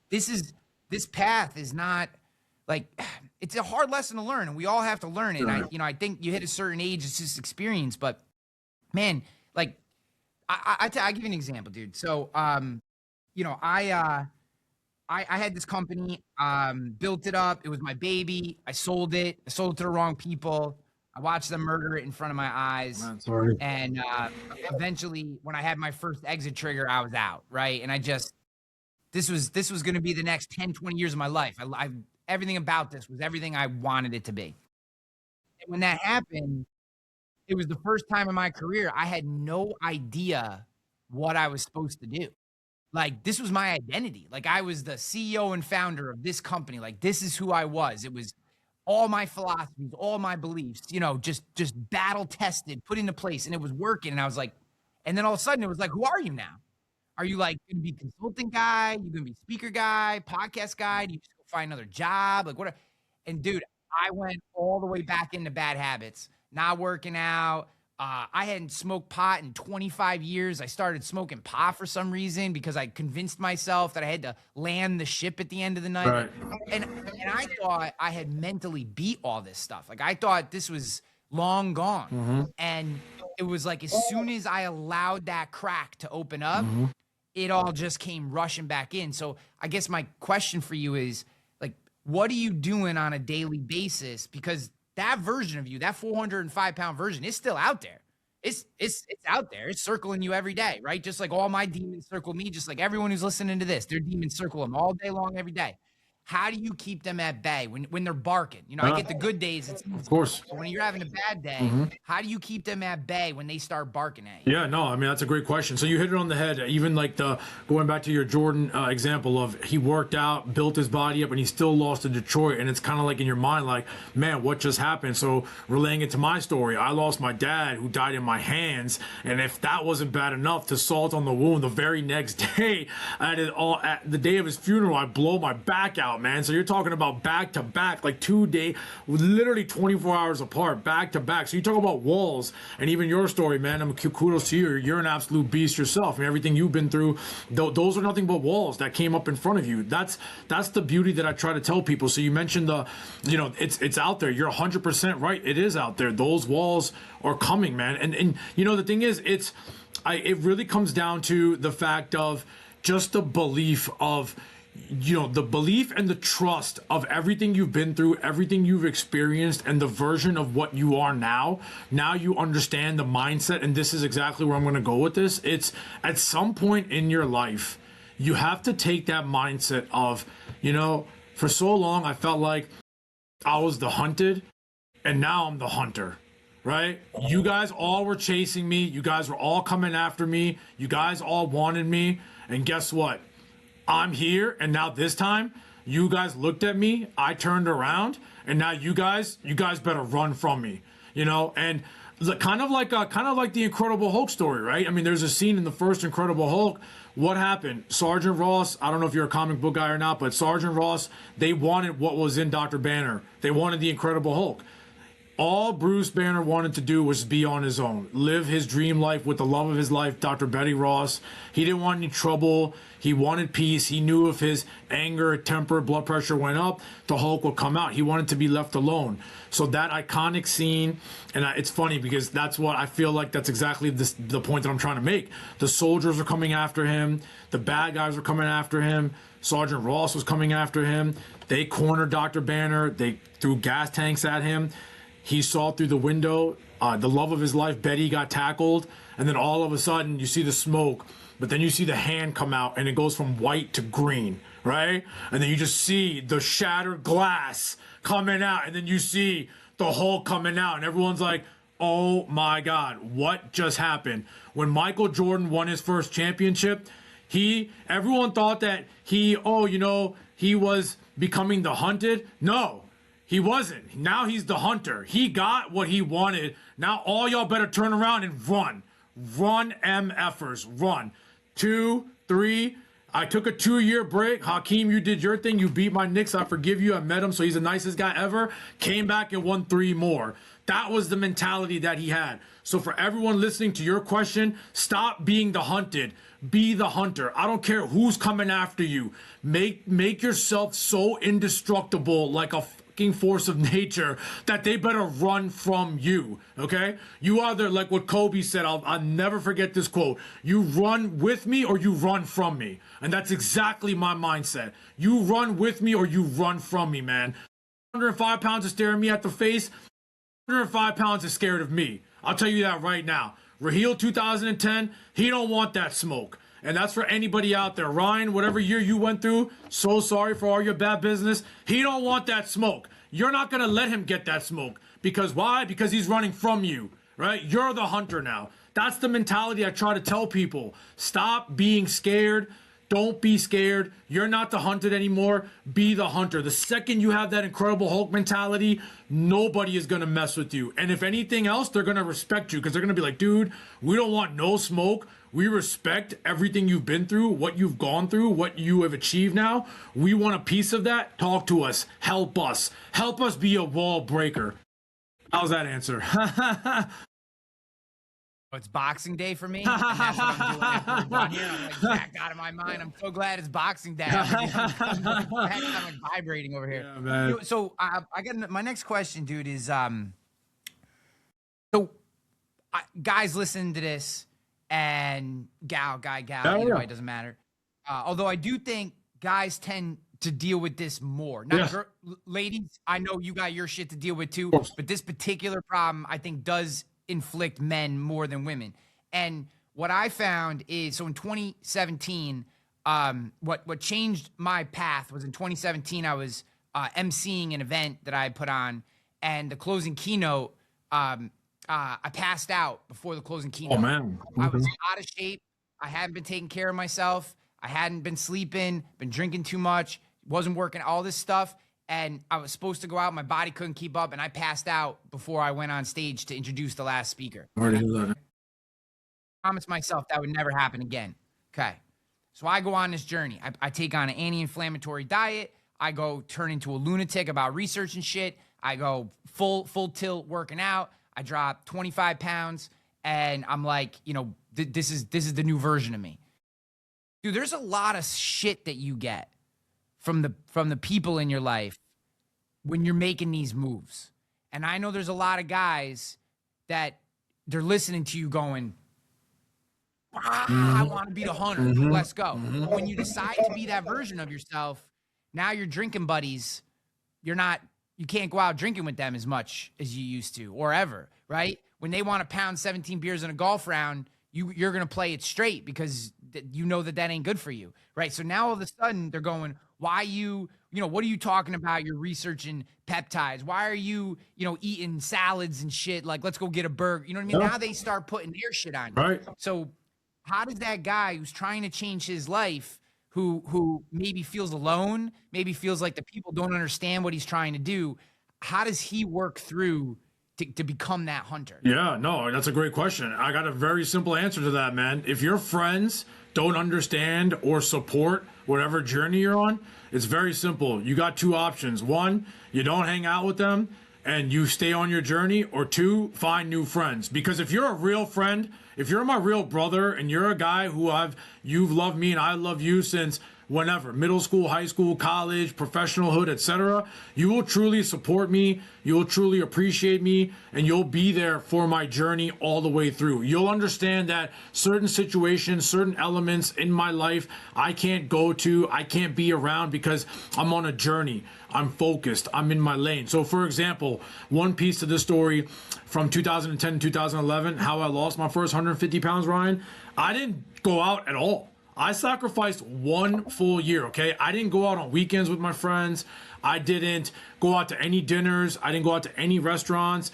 this path is not like, it's a hard lesson to learn, and we all have to learn it. And I think you hit a certain age, it's just experience. But man, like I give you an example, dude. So I had this company, built it up. It was my baby. I sold it to the wrong people. I watched them murder it in front of my eyes. Sorry. And eventually, when I had my first exit trigger, I was out, right? And this was going to be the next 10, 20 years of my life. Everything about this was everything I wanted it to be. And when that happened, it was the first time in my career I had no idea what I was supposed to do. Like, this was my identity. Like, I was the CEO and founder of this company. Like, this is who I was. It was all my philosophies, all my beliefs, just battle tested, put into place, and it was working. And I was like, and then all of a sudden it was like, who are you now? Are you like gonna be consultant guy? You gonna be speaker guy, podcast guy? Do you just go find another job? Like what? And dude, I went all the way back into bad habits, not working out. I hadn't smoked pot in 25 years. I started smoking pot for some reason because I convinced myself that I had to land the ship at the end of the night. Right. And I thought I had mentally beat all this stuff. Like I thought this was long gone. And it was like as soon as I allowed that crack to open up, it all just came rushing back in. So I guess my question for you is like, what are you doing on a daily basis? Because that version of you, that 405-pound version, is still out there. It's out there. It's circling you every day, right? Just like all my demons circle me, just like everyone who's listening to this, their demons circle them all day long, every day. How do you keep them at bay when they're barking? You know, I get the good days. It's Of course. But when you're having a bad day, how do you keep them at bay when they start barking at you? Yeah, no, I mean, that's a great question. So you hit it on the head. Even like going back to your Jordan example of he worked out, built his body up, and he still lost to Detroit. And it's kind of like in your mind, like, man, what just happened? So relaying it to my story, I lost my dad who died in my hands. And if that wasn't bad enough, to salt on the wound, the very next day, at the day of his funeral, I blow my back out, man. So you're talking about back to back, like 2 days, literally 24 hours apart, back to back. So you talk about walls, and even your story, man. I'm kudos to you. You're an absolute beast yourself. I mean, everything you've been through, those are nothing but walls that came up in front of you. That's the beauty that I try to tell people. So you mentioned it's out there. You're 100% right. It is out there. Those walls are coming, man. And you know the thing is, it really comes down to the fact of just the belief of, the belief and the trust of everything you've been through, everything you've experienced, and the version of what you are now. Now you understand the mindset, and this is exactly where I'm going to go with this. It's at some point in your life, you have to take that mindset of, for so long I felt like I was the hunted, and now I'm the hunter. Right? You guys all were chasing me. You guys were all coming after me. You guys all wanted me. And guess what? I'm here, and now this time, you guys looked at me, I turned around, and now you guys better run from me, and kind of like the Incredible Hulk story, right? I mean, there's a scene in the first Incredible Hulk. What happened? Sergeant Ross, I don't know if you're a comic book guy or not, but Sergeant Ross, they wanted what was in Dr. Banner. They wanted the Incredible Hulk. All Bruce Banner wanted to do was be on his own, live his dream life with the love of his life, Dr. Betty Ross. He didn't want any trouble. He wanted peace. He knew if his anger, temper, blood pressure went up, the Hulk would come out. He wanted to be left alone. So that iconic scene, and it's funny because that's what I feel like that's exactly the point that I'm trying to make. The soldiers are coming after him. The bad guys were coming after him. Sergeant Ross was coming after him. They cornered Dr. Banner. They threw gas tanks at him. He saw through the window, the love of his life, Betty, got tackled, and then all of a sudden you see the smoke, but then you see the hand come out and it goes from white to green, right? And then you just see the shattered glass coming out, and then you see the Hulk coming out, and everyone's like, oh my God, what just happened? When Michael Jordan won his first championship, everyone thought that he was becoming the hunted. No. He wasn't. Now he's the hunter. He got what he wanted. Now all y'all better turn around and run. Run, MFers. Run. 2, 3. I took a 2-year break. Hakeem, you did your thing. You beat my Knicks. I forgive you. I met him, so he's the nicest guy ever. Came back and won 3 more. That was the mentality that he had. So for everyone listening to your question, stop being the hunted. Be the hunter. I don't care who's coming after you. Make yourself so indestructible like a force of nature that they better run from you. Okay? You either, like what Kobe said, I'll never forget this quote. You run with me or you run from me. And that's exactly my mindset. You run with me or you run from me, man. 105 pounds is staring me at the face. 105 pounds is scared of me. I'll tell you that right now. Raheel 2010, he don't want that smoke. And that's for anybody out there. Ryan, whatever year you went through, so sorry for all your bad business. He don't want that smoke. You're not going to let him get that smoke. Because why? Because he's running from you, right? You're the hunter now. That's the mentality I try to tell people. Stop being scared. Don't be scared. You're not the hunted anymore. Be the hunter. The second you have that Incredible Hulk mentality, nobody is going to mess with you. And if anything else, they're going to respect you because they're going to be like, dude, we don't want no smoke. We respect everything you've been through, what you've gone through, what you have achieved now. We want a piece of that. Talk to us. Help us. Help us be a wall breaker. How's that answer? It's Boxing Day for me. And that's what I'm doing after we're done here. I'm like jacked out of my mind. I'm so glad it's Boxing Day. I'm like vibrating over here. Yeah, man. You know, so I got my next question, dude. Is guys listen to this and gal, either way, it doesn't matter. Although I do think guys tend to deal with this more. Now, ladies, I know you got your shit to deal with too, but this particular problem I think does inflict men more than women. And what I found is, so in 2017, what changed my path was in 2017, I was emceeing an event that I had put on, and the closing keynote, I passed out before the closing keynote. Oh, man. I was out of shape. I hadn't been taking care of myself. I hadn't been sleeping, been drinking too much, wasn't working, all this stuff. And I was supposed to go out. My body couldn't keep up, and I passed out before I went on stage to introduce the last speaker. I promised myself that would never happen again. Okay. So I go on this journey. I take on an anti-inflammatory diet. I go turn into a lunatic about research and shit. I go full tilt working out. I drop 25 pounds, and I'm like, you know, this is the new version of me. Dude, there's a lot of shit that you get from the people in your life when you're making these moves. And I know there's a lot of guys that they're listening to you going, I want to be the hunter. Let's go. But when you decide to be that version of yourself, now your drinking buddies, you can't go out drinking with them as much as you used to or ever, right? When they want to pound 17 beers in a golf round, you're going to play it straight because you know that ain't good for you, right? So now all of a sudden they're going, why what are you talking about? You're researching peptides. Why are you, eating salads and shit? Like, let's go get a burger. You know what I mean? Yeah. Now they start putting their shit on you. Right. So how does that guy who's trying to change his life, who maybe feels alone, maybe feels like the people don't understand what he's trying to do, how does he work through to become that hunter? Yeah, no, that's a great question. I got a very simple answer to that, man. If your friends don't understand or support whatever journey you're on, it's very simple. You got two options. One, you don't hang out with them and you stay on your journey, or two, find new friends. Because if you're a real friend, if you're my real brother and you're a guy you've loved me and I love you since whenever, middle school, high school, college, professionalhood, etc., you will truly support me, you will truly appreciate me, and you'll be there for my journey all the way through. You'll understand that certain situations, certain elements in my life, I can't be around because I'm on a journey. I'm focused. I'm in my lane. So for example, one piece to this story from 2010 to 2011, how I lost my first 150 pounds, Ryan, I didn't go out at all. I sacrificed 1 full year, okay? I didn't go out on weekends with my friends. I didn't go out to any dinners. I didn't go out to any restaurants.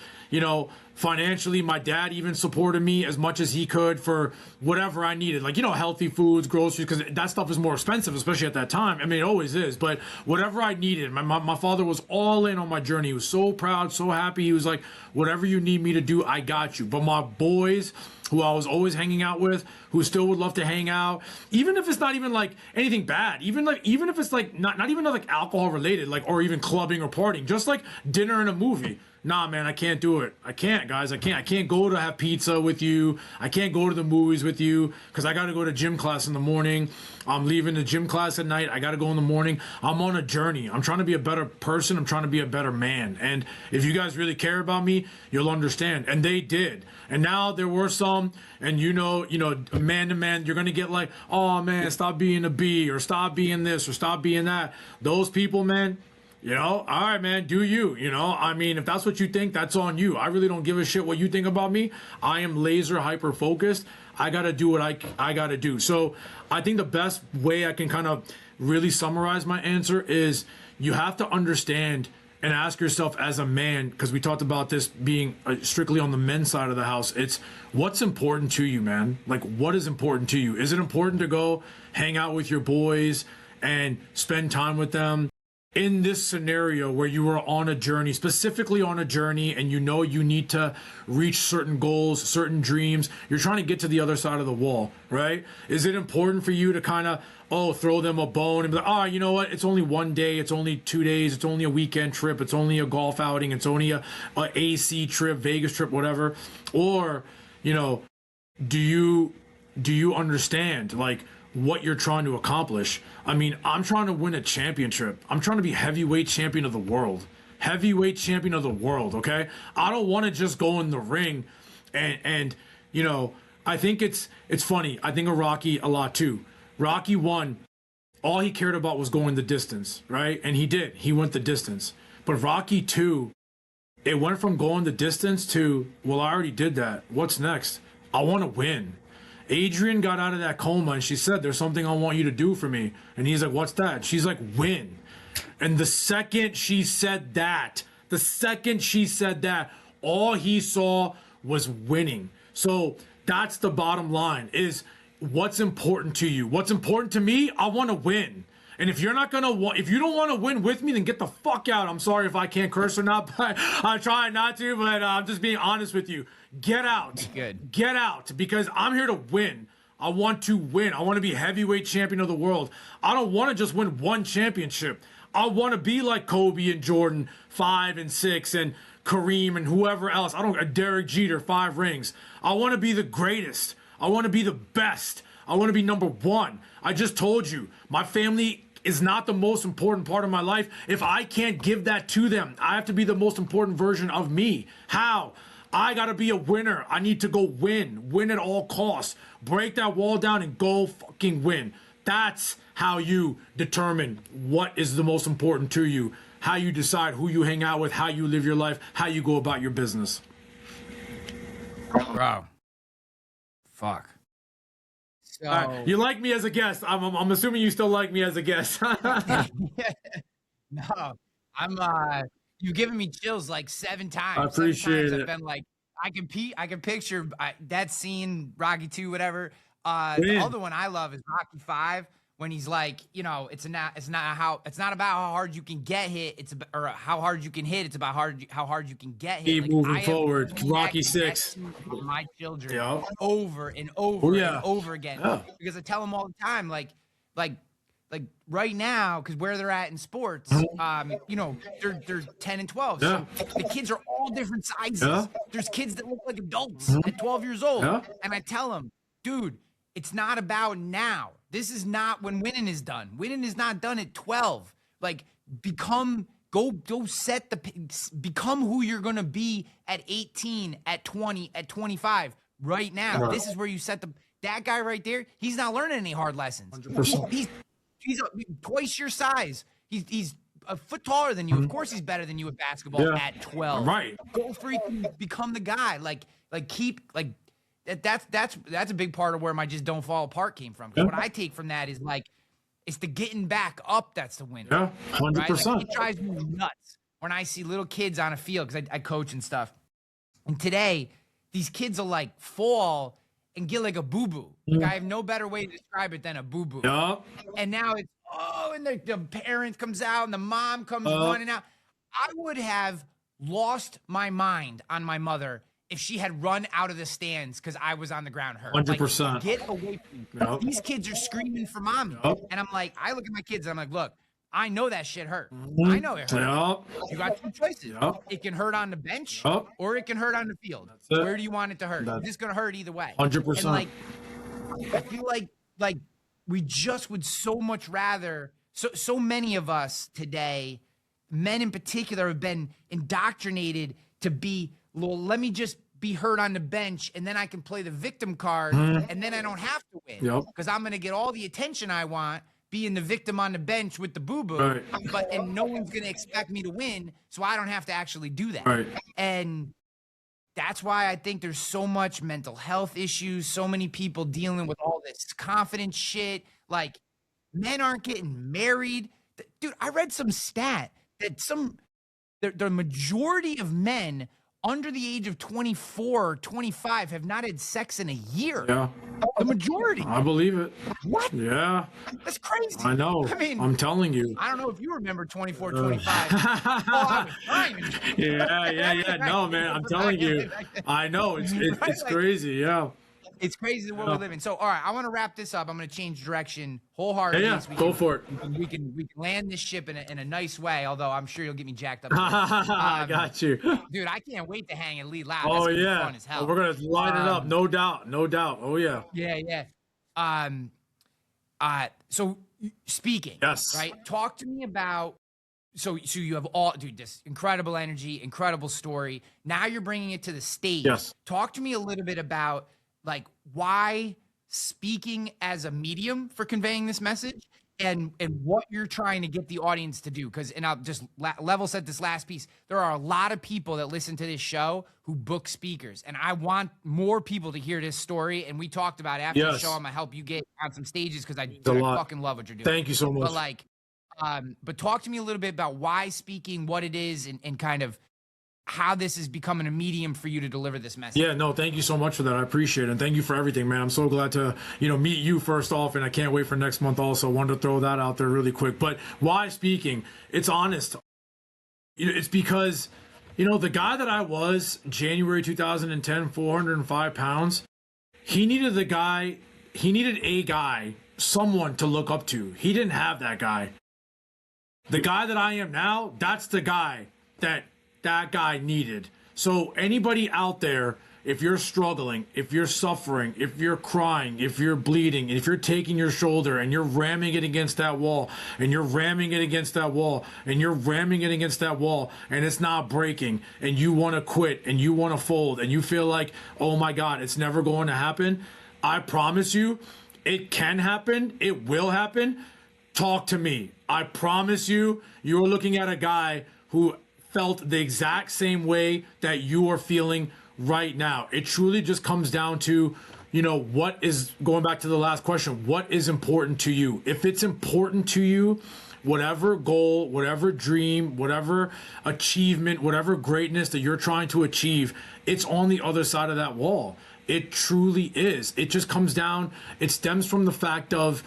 Financially, my dad even supported me as much as he could for whatever I needed. Like, healthy foods, groceries, because that stuff is more expensive, especially at that time. I mean, it always is. But whatever I needed, my father was all in on my journey. He was so proud, so happy. He was like, whatever you need me to do, I got you. But my boys, who I was always hanging out with, who still would love to hang out, even if it's not even like anything bad, even if it's like not even like alcohol related, like, or even clubbing or partying, just like dinner and a movie. Nah, man, I can't do it. I can't, guys. I can't go to have pizza with you. I can't go to the movies with you because I got to go to gym class in the morning. I'm leaving the gym class at night. I got to go in the morning. I'm on a journey. I'm trying to be a better person. I'm trying to be a better man. And if you guys really care about me, you'll understand. And they did. And now there were some, and man to man, you're going to get like, oh, man, stop being a B, or stop being this, or stop being that. Those people, man, all right, man, do you, I mean, if that's what you think, that's on you. I really don't give a shit what you think about me. I am laser hyper focused. I got to do what I got to do. So I think the best way I can kind of really summarize my answer is you have to understand and ask yourself as a man, because we talked about this being strictly on the men's side of the house, it's what's important to you, man. Like, what is important to you? Is it important to go hang out with your boys and spend time with them? In this scenario where you are on a journey, specifically on a journey, and you know you need to reach certain goals, certain dreams, you're trying to get to the other side of the wall, right? Is it important for you to kind of, throw them a bone and be like, you know what? It's only one day, it's only 2 days, it's only a weekend trip, it's only a golf outing, it's only a AC trip, Vegas trip, whatever. Or, do you understand, like, what you're trying to accomplish? I mean, I'm trying to win a championship. I'm trying to be heavyweight champion of the world. Heavyweight champion of the world, okay? I don't want to just go in the ring and I think it's funny. I think of Rocky a lot too. Rocky 1, all he cared about was going the distance, right? And he did. He went the distance. But Rocky 2, it went from going the distance to, well, I already did that. What's next? I want to win. Adrian got out of that coma and she said, there's something I want you to do for me. And he's like, what's that? She's like, win. And the second she said that, all he saw was winning. So that's the bottom line, is what's important to you. What's important to me? I want to win. And if you're not if you don't want to win with me, then get the fuck out. I'm sorry if I can't curse or not, but I'm trying not to, but I'm just being honest with you. Get out. Good. Get out, because I'm here to win. I want to win. I want to be heavyweight champion of the world. I don't want to just win one championship. I want to be like Kobe and Jordan, 5 and 6, and Kareem and whoever else. Derek Jeter, 5 rings. I want to be the greatest. I want to be the best. I want to be number 1. I just told you, my family is not the most important part of my life. If I can't give that to them, I have to be the most important version of me. How? I got to be a winner. I need to go win at all costs. Break that wall down and go fucking win. That's how you determine what is the most important to you, how you decide who you hang out with, how you live your life, how you go about your business. Bro. Fuck. So, you like me as a guest. I'm assuming you still like me as a guest. No, you've given me chills like 7 times. I appreciate it. I've been like, I can picture that scene, Rocky 2, whatever. Yeah. The other one I love is Rocky 5, when he's like, it's not about how hard you can get hit, or how hard you can hit. It's about how hard you can get hit. Keep moving forward. Rocky 6. My children, Yep. over and over yeah. and over again, because I tell them all the time, like right now, because where they're at in sports, they're 10 and 12. Yeah. So the kids are all different sizes. Yeah. There's kids that look like adults at 12 years old. Yeah. And I tell them, dude, it's not about now. This is not when winning is done. Winning is not done at 12. Like, become who you're going to be at 18, at 20, at 25 right now. Right. This is where you set that guy right there. He's not learning any hard lessons. 100%. He's twice your size. He's a foot taller than you. Of course, he's better than you at basketball at 12. Right. Go freaking become the guy. That's a big part of where my just don't fall apart came from. What I take from that is it's the getting back up. That's the winner. Yeah, 100%. Right? It drives me nuts when I see little kids on a field, because I coach and stuff. And today, these kids will fall and get like a boo-boo. Like, I have no better way to describe it than a boo-boo. Yeah. And now it's, and the parent comes out and the mom comes running out. I would have lost my mind on my mother if she had run out of the stands because I was on the ground hurt. 100%. Get away from me. Yep. These kids are screaming for mommy. Yep. And I'm like, I look at my kids and I'm like, look, I know that shit hurt. I know it hurt. Yep. You got 2 choices. Yep. It can hurt on the bench Yep. or it can hurt on the field. it. Where do you want it to hurt? It's just going to hurt either way. 100%. And I feel like we just would so much rather, so many of us today, men in particular, have been indoctrinated to be, well, let me just be hurt on the bench and then I can play the victim card and then I don't have to win because I'm going to get all the attention I want being the victim on the bench with the boo-boo, Right. and no one's going to expect me to win, so I don't have to actually do that. Right. And that's why I think there's so much mental health issues, so many people dealing with all this confidence shit. Like, men aren't getting married. Dude, I read some stat that some the majority of men under the age of 24 or 25 have not had sex in a year. Yeah. The majority. I believe it. What? Yeah. That's crazy. I know. I mean, I'm telling you. I don't know if you remember 24, 25. I was fine. Yeah. No, man, I'm telling you. I know. It's crazy. Yeah. It's crazy the world we live in. So, all right, I want to wrap this up. I'm going to change direction wholeheartedly. Yeah, go for it. We can land this ship in a nice way, although I'm sure you'll get me jacked up. I got you. Dude, I can't wait to hang and lead loud. Oh, That's yeah. fun as hell. We're going to line it up. No doubt. No doubt. Oh, yeah. Yeah. So speaking, Yes. right? Talk to me about, so you have all, dude, this incredible energy, incredible story. Now you're bringing it to the stage. Yes. Talk to me a little bit about like why speaking as a medium for conveying this message and what you're trying to get the audience to do. Because, and I'll just level set this last piece. There are a lot of people that listen to this show who book speakers, and I want more people to hear this story. And we talked about after the show, I'm gonna help you get on some stages because I fucking love what you're doing. Thank you so much. But like, but talk to me a little bit about why speaking, what it is, and kind of how this is becoming a medium for you to deliver this message. Yeah, no, thank you so much for that. I appreciate it. And thank you for everything, man. I'm so glad to, meet you first off, and I can't wait for next month also. Wanted to throw that out there really quick. But why speaking? It's honest. It's because, the guy that I was January 2010, 405 pounds, he needed a guy, someone to look up to. He didn't have that guy. The guy that I am now, that's the guy that guy needed. So anybody out there, if you're struggling, if you're suffering, if you're crying, if you're bleeding, if you're taking your shoulder and you're ramming it against that wall, and you're ramming it against that wall, and you're ramming it against that wall, and it's not breaking, and you want to quit, and you want to fold, and you feel like, oh my God, it's never going to happen, I promise you, it can happen. It will happen. Talk to me. I promise you, you're looking at a guy who felt the exact same way that you are feeling right now. It truly just comes down to, what is, going back to the last question, what is important to you? If it's important to you, whatever goal, whatever dream, whatever achievement, whatever greatness that you're trying to achieve, it's on the other side of that wall. It truly is. It just comes down, it stems from the fact of,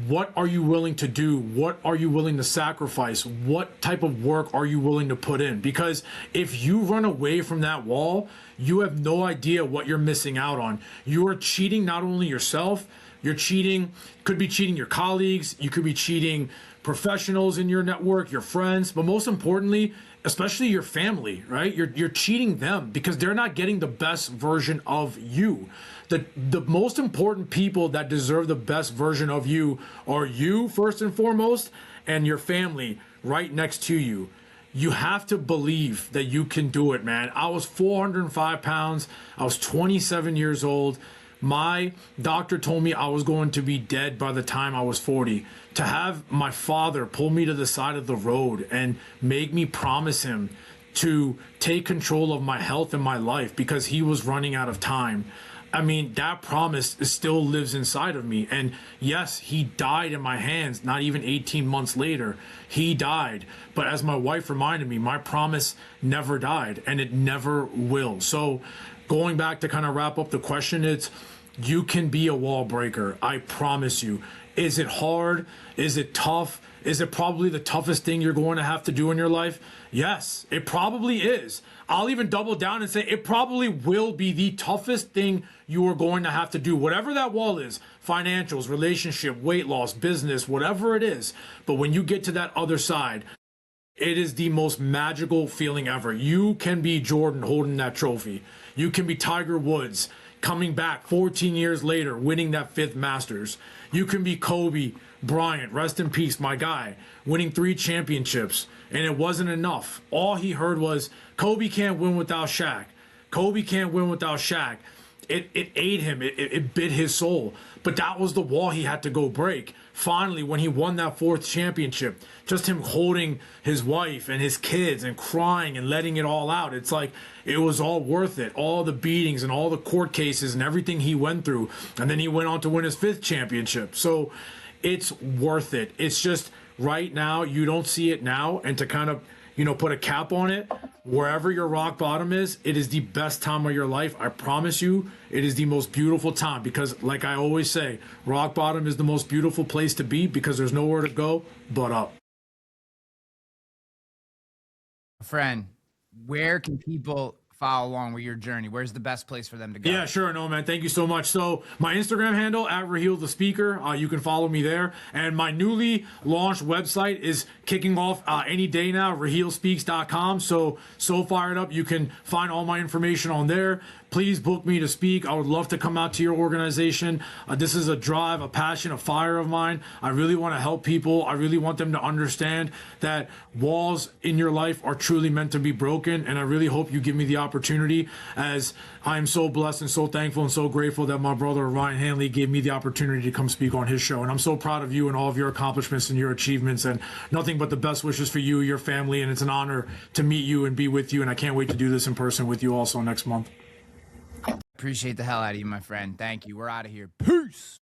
what are you willing to do? What are you willing to sacrifice? What type of work are you willing to put in? Because if you run away from that wall, you have no idea what you're missing out on. You are cheating not only yourself, could be cheating your colleagues, you could be cheating professionals in your network, your friends, but most importantly, especially your family, right? You're cheating them because they're not getting the best version of you. The most important people that deserve the best version of you are you first and foremost, and your family right next to you. You have to believe that you can do it, man. I was 405 pounds. I was 27 years old. My doctor told me I was going to be dead by the time I was 40. To have my father pull me to the side of the road and make me promise him to take control of my health and my life because he was running out of time. I mean, that promise still lives inside of me. And yes, he died in my hands, not even 18 months later. He died. But as my wife reminded me, my promise never died and it never will. So going back to kind of wrap up the question, it's you can be a wall breaker. I promise you. Is it hard? Is it tough? Is it probably the toughest thing you're going to have to do in your life? Yes, it probably is. I'll even double down and say it probably will be the toughest thing you are going to have to do. Whatever that wall is, financials, relationship, weight loss, business, whatever it is. But when you get to that other side, it is the most magical feeling ever. You can be Jordan holding that trophy. You can be Tiger Woods coming back 14 years later, winning that fifth Masters. You can be Kobe Bryant, rest in peace, my guy, winning 3 championships, and it wasn't enough. All he heard was, Kobe can't win without Shaq. Kobe can't win without Shaq. It ate him. It bit his soul. But that was the wall he had to go break. Finally, when he won that 4th championship, just him holding his wife and his kids and crying and letting it all out. It's like it was all worth it. All the beatings and all the court cases and everything he went through. And then he went on to win his 5th championship. So it's worth it. It's just right now, you don't see it now. And to kind of put a cap on it. Wherever your rock bottom is, it is the best time of your life. I promise you, it is the most beautiful time because, like I always say, rock bottom is the most beautiful place to be because there's nowhere to go but up. Friend, where can people follow along with your journey? Where's the best place for them to go? Yeah, sure. No, man. Thank you so much. So my Instagram handle at Raheel the Speaker. You can follow me there. And my newly launched website is kicking off any day now, RaheelSpeaks.com. So fired up. You can find all my information on there. Please book me to speak. I would love to come out to your organization. This is a drive, a passion, a fire of mine. I really want to help people. I really want them to understand that walls in your life are truly meant to be broken. And I really hope you give me the opportunity, as I'm so blessed and so thankful and so grateful that my brother Ryan Hanley gave me the opportunity to come speak on his show. And I'm so proud of you and all of your accomplishments and your achievements, and nothing but the best wishes for you, your family. And it's an honor to meet you and be with you. And I can't wait to do this in person with you also next month. Appreciate the hell out of you, my friend. Thank you. We're out of here. Peace.